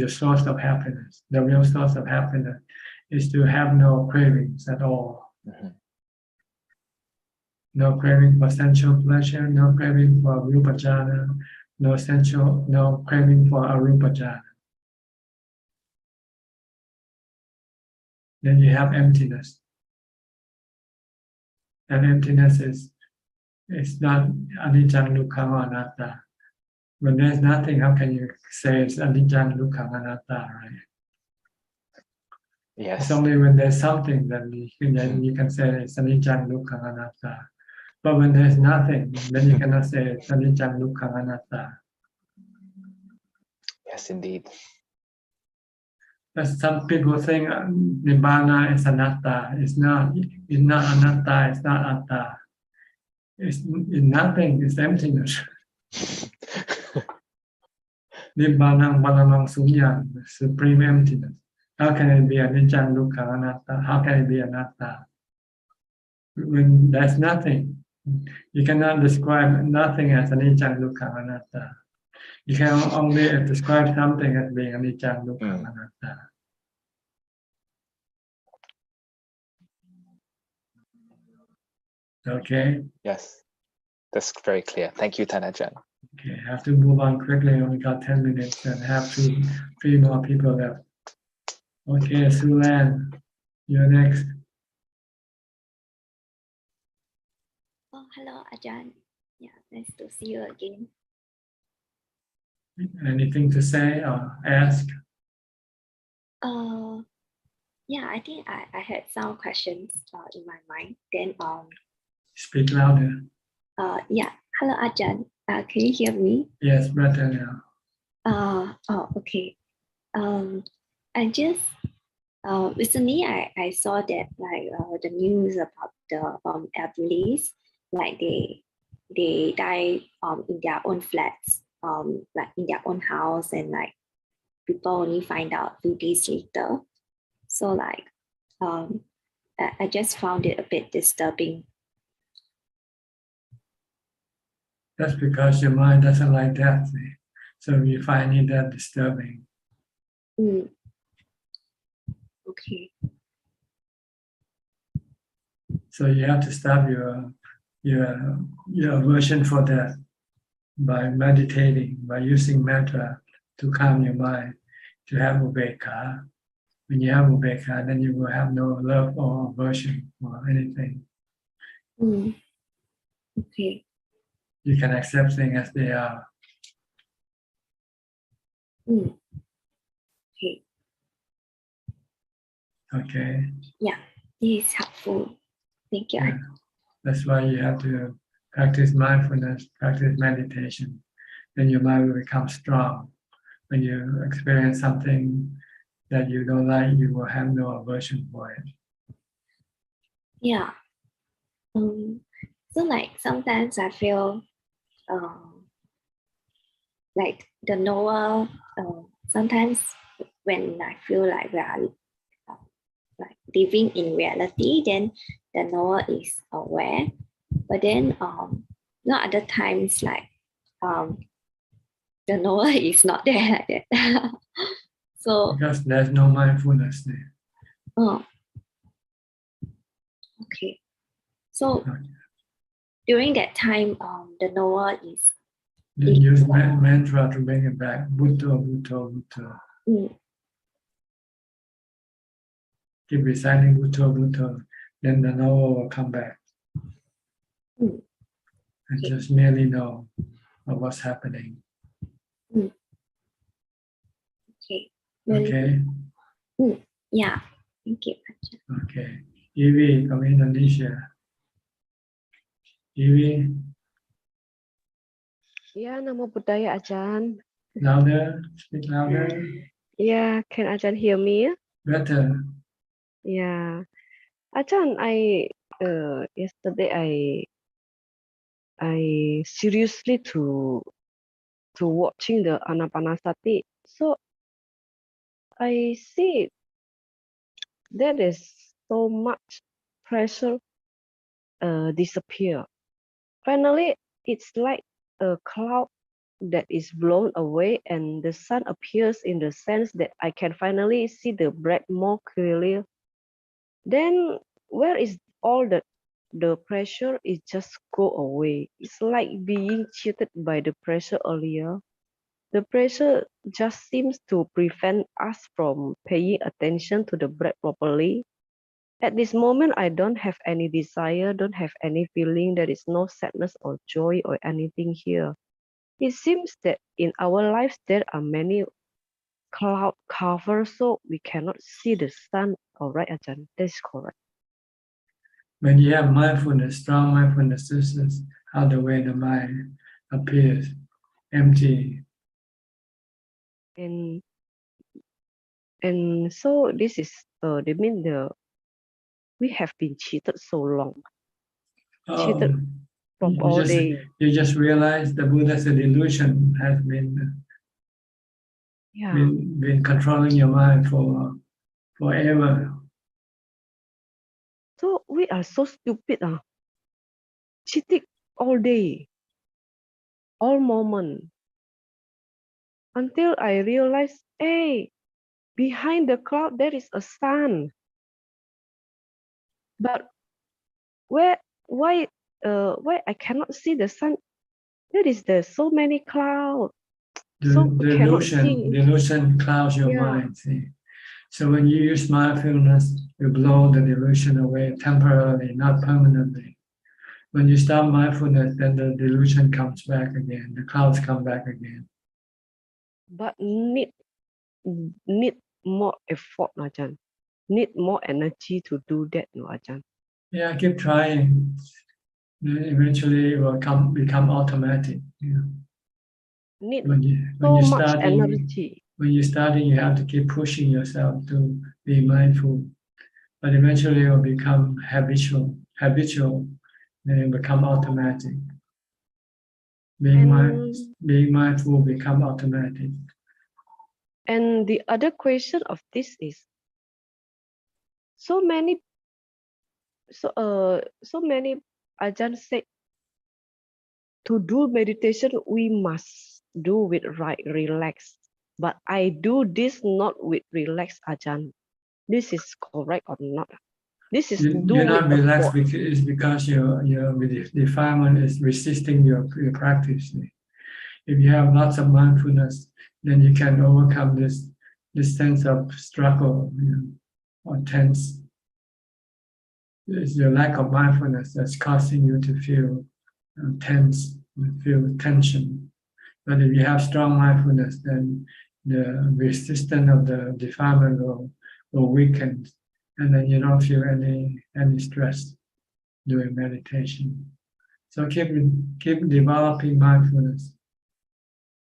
source of happiness. The real source of happiness is to have no cravings at all. No craving for sensual pleasure, no craving for rupa jhana, no craving for arupa jhana. Then you have emptiness. And emptiness is not anicca dukkha anatta. When there's nothing, how can you say it's anicca dukkha anatta, right? Yes. It's only when there's something that you can say it's anicca dukkha anatta. But when there's nothing, then you cannot say it's anicca dukkha anatta. Yes, indeed. But some people think nibbana is anatta. It's not anatta. It's not atta. It's nothing. It's emptiness. Nibbanang balamang sunyam, supreme emptiness. How can it be anicca dukkha anatta? How can it be anatta? When there's nothing, you cannot describe nothing as anicca dukkha anatta. You can only describe something as being anicca dukkha anatta. Okay. Yes, that's very clear. Thank you, Ajaan. Okay, I have to move on quickly. Only got 10 minutes and have three more people left. Okay, Sulan, you're next. Oh, hello, Ajaan. Yeah, nice to see you again. Anything to say or ask? Yeah, I think I had some questions in my mind. Then Speak louder. Yeah, hello, Ajaan. Can you hear me? Yes, better now. Okay. I just recently I saw that like the news about the elderlies, like they die in their own flats, like in their own house, and like people only find out a few days later. So like I just found it a bit disturbing. That's because your mind doesn't like death. So you find it that disturbing. Okay. So you have to stop your aversion for death by meditating, by using mantra to calm your mind, to have upekkha. When you have upekkha, then you will have no love or aversion for anything. Okay. You can accept things as they are. Okay. Okay. Yeah, this is helpful. Thank you. Yeah. That's why you have to practice mindfulness, practice meditation. Then your mind will become strong. When you experience something that you don't like, you will have no aversion for it. Yeah. So like sometimes I feel like the knower, sometimes when I feel like we are like living in reality, then the knower is aware. But then not other times like the knower is not there like that. So because there's no mindfulness there. Oh. Okay. So during that time, the knower is. Then use mantra to bring it back. Bhutto, bhutto, bhutto. Keep reciting bhutto, bhutto. Then the knower will come back. And just merely know of what's happening. Okay. Okay. Yeah. Thank you. Okay. Evie from Indonesia. Evie. Ya, Namo Buddhaya, Ajaan. Louder. Speak louder. Yeah, can Ajaan hear me? Better. Yeah. Ajahn, yesterday I seriously to watching the Anapanasati. So I see there is so much pressure disappear. Finally, it's like a cloud that is blown away and the sun appears in the sense that I can finally see the breath more clearly. Then where is all the pressure? It just go away. It's like being cheated by the pressure earlier. The pressure just seems to prevent us from paying attention to the breath properly. At this moment, I don't have any desire, don't have any feeling. There is no sadness or joy or anything here. It seems that in our lives there are many cloud cover, so we cannot see the sun. All right, Ajahn, that's correct. When you have mindfulness, strong mindfulness, this is how the way the mind appears, empty. And so this is they mean we have been cheated so long. Cheated from all day. You just realize the Buddha's delusion has been controlling your mind for forever. So we are so stupid, cheating all day, all moment, until I realize, hey, behind the cloud there is a sun. But why I cannot see the sun? There so many clouds. Delusion clouds your mind. See? So when you use mindfulness, you blow the delusion away temporarily, not permanently. When you stop mindfulness, then the delusion comes back again. The clouds come back again. But need more effort, Ajahn. Need more energy to do that, no, Ajahn. Yeah, keep trying. Eventually, it will become automatic. Need when so you're much starting, energy. When you're starting, you have to keep pushing yourself to be mindful. But eventually, it will become habitual. Then it become automatic. Being mindful become automatic. And the other question of this is, so many Ajahn said to do meditation we must do with right relax. But I do this not with relax, Ajahn. This is correct or not? This is You're not relaxed because your defilement is resisting your practice. If you have lots of mindfulness, then you can overcome this sense of struggle, or tense. It's your lack of mindfulness that's causing you to feel tense, feel tension. But if you have strong mindfulness, then the resistance of the defilement will weaken, and then you don't feel any stress during meditation. So keep developing mindfulness.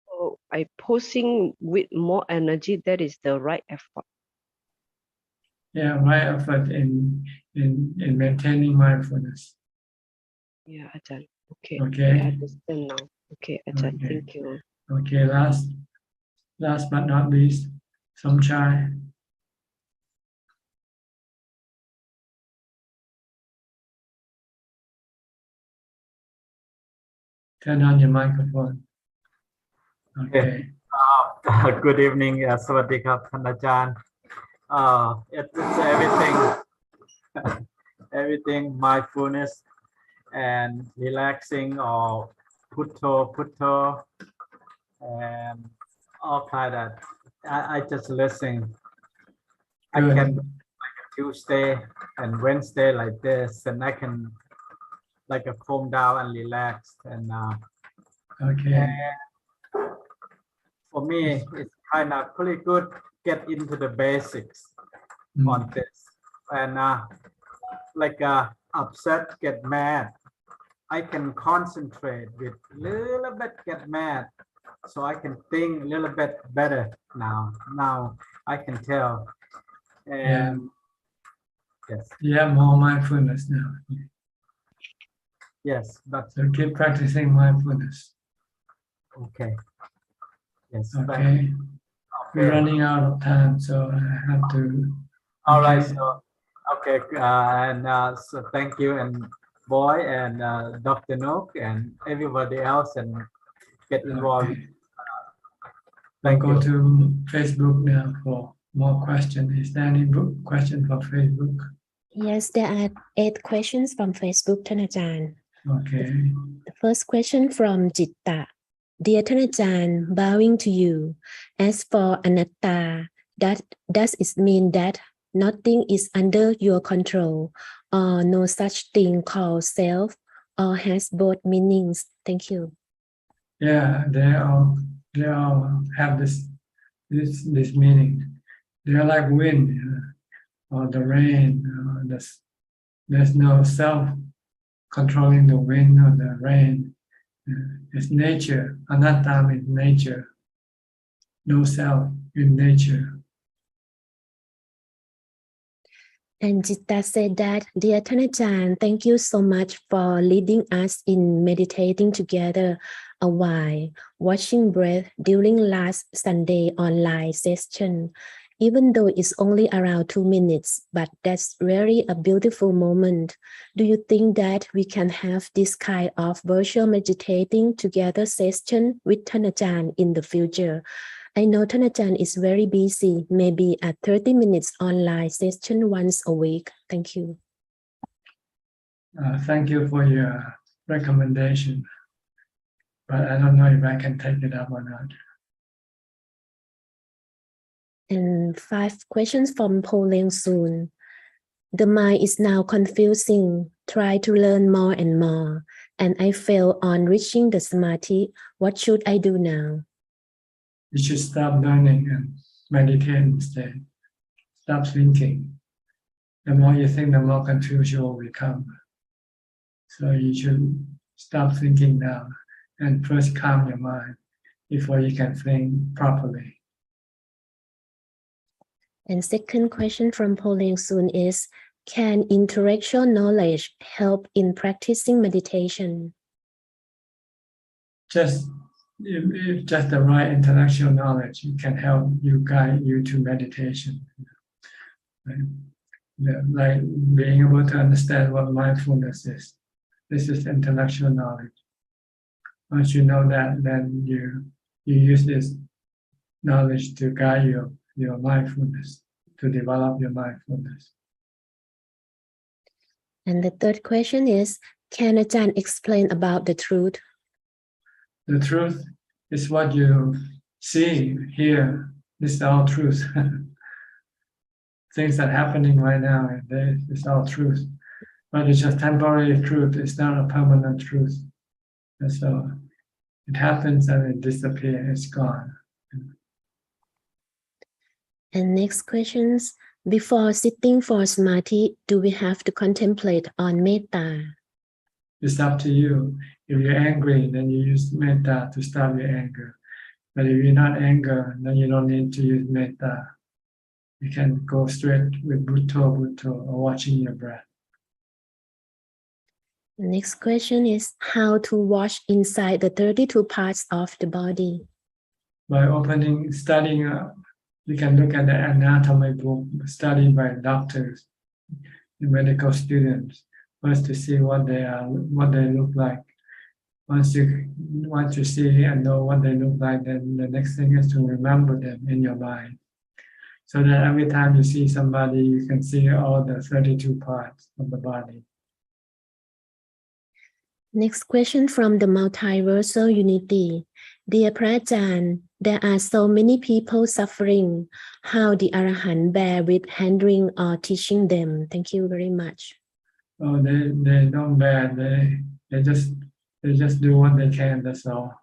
So I posing with more energy, that is the right effort. Yeah, right effort in maintaining mindfulness. Yeah, Ajahn. Okay. Okay. I understand now. Okay, Ajahn. Okay. Thank you. Okay, last but not least, Suchart. Turn on your microphone. Okay. Good evening, Sawadee Krap,ท่านอาจารย์. It's everything mindfulness and relaxing or putto and all kind of. I just listen. I can like a Tuesday and Wednesday like this, and I can like a calm down and relax and. Okay. And for me, it's kind of pretty good get into the basics on this. And like upset, get mad. I can concentrate with little bit get mad. So I can think a little bit better now. Now I can tell. And Yes. You have more mindfulness now. Yes, but So keep practicing mindfulness. okay. Yes. Okay. We're running out of time, so I have to. All right. So, okay. So thank you, and Boy, and Dr. Nook, and everybody else, and get involved. Okay. We'll go to Facebook now for more questions. Is there any question for Facebook? Yes, there are 8 questions from Facebook,ท่านอาจารย์ Okay. The first question from Jitta. Dearท่านอาจารย์, bowing to you. As for anatta, does it mean that nothing is under your control, or no such thing called self, or has both meanings? Thank you. Yeah, they all have this meaning. They are like wind or the rain. There's no self controlling the wind or the rain. It's nature. Anatta is nature. No self in nature. And Jitta said that, Dearท่านอาจารย์, thank you so much for leading us in meditating together a while, watching breath during last Sunday online session. Even though it's only around 2 minutes, but that's really a beautiful moment. Do you think that we can have this kind of virtual meditating together session withท่านอาจารย์ in the future? I knowท่านอาจารย์ is very busy, maybe a 30 minutes online session once a week. Thank you. Thank you for your recommendation, but I don't know if I can take it up or not. And 5 questions from Poleng soon. The mind is now confusing. Try to learn more and more, and I fail on reaching the samadhi. What should I do now? You should stop learning and meditate instead. Stop thinking. The more you think, the more confused you will become. So you should stop thinking now and first calm your mind before you can think properly. And second question from Poleng soon is, can intellectual knowledge help in practicing meditation? Just if just the right intellectual knowledge, it can help you guide you to meditation. Right? Like being able to understand what mindfulness is. This is intellectual knowledge. Once you know that, then you use this knowledge to guide your mindfulness, to develop your mindfulness. And the third question is, can Ajaan explain about the truth? The truth is what you see, hear. This is all truth. Things that are happening right now, it's all truth. But it's just temporary truth. It's not a permanent truth. And so it happens and it disappears. It's gone. And next questions. Before sitting for samadhi, do we have to contemplate on metta? It's up to you. If you're angry, then you use metta to stop your anger. But if you're not angry, then you don't need to use metta. You can go straight with Bhutto or watching your breath. The next question is how to watch inside the 32 parts of the body. By studying, you can look at the anatomy book studied by doctors, medical students, first to see what they are, what they look like. Once you see and know what they look like, then the next thing is to remember them in your mind. So that every time you see somebody, you can see all the 32 parts of the body. Next question from the Multiversal Unity. Dear Prajaan, there are so many people suffering. How the Arahant bear with handling or teaching them? Thank you very much. Oh, they don't bear. They just do what they can. That's all.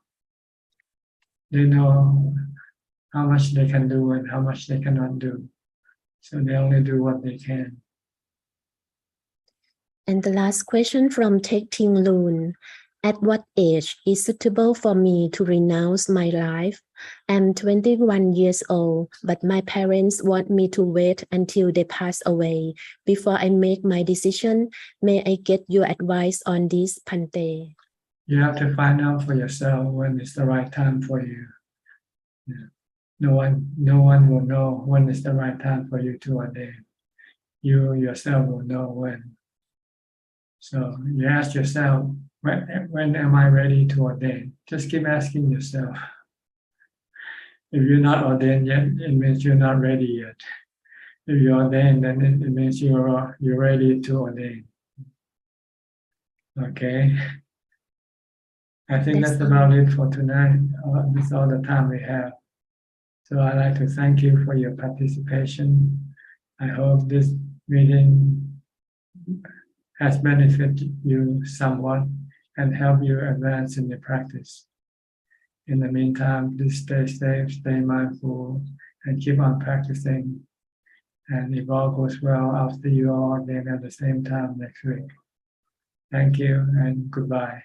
They know how much they can do and how much they cannot do. So they only do what they can. And the last question from Tek Ting Loon. At what age is suitable for me to renounce my life? I'm 21 years old, but my parents want me to wait until they pass away before I make my decision. May I get your advice on this, Pante? You have to find out for yourself when it's the right time for you. Yeah. No one will know when it's the right time for you to ordain. You yourself will know when. So you ask yourself, when am I ready to ordain? Just keep asking yourself. If you're not ordained yet, it means you're not ready yet. If you're ordained, then it means you're ready to ordain. Okay. I think that's about it for tonight. That's all the time we have. So I'd like to thank you for your participation. I hope this meeting has benefited you somewhat and helped you advance in your practice. In the meantime, please stay safe, stay mindful, and keep on practicing. And if all goes well, I'll see you all again at the same time next week. Thank you and goodbye.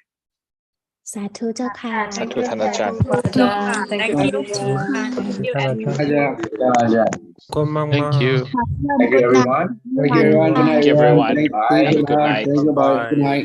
สาธุเจ้าค่ะ สาธุท่านอาจารย์ Thank you. Thank you. Thank you, everyone. Thank you, everyone. Good night, Thank you, everyone. Bye. Have a good night. Good night.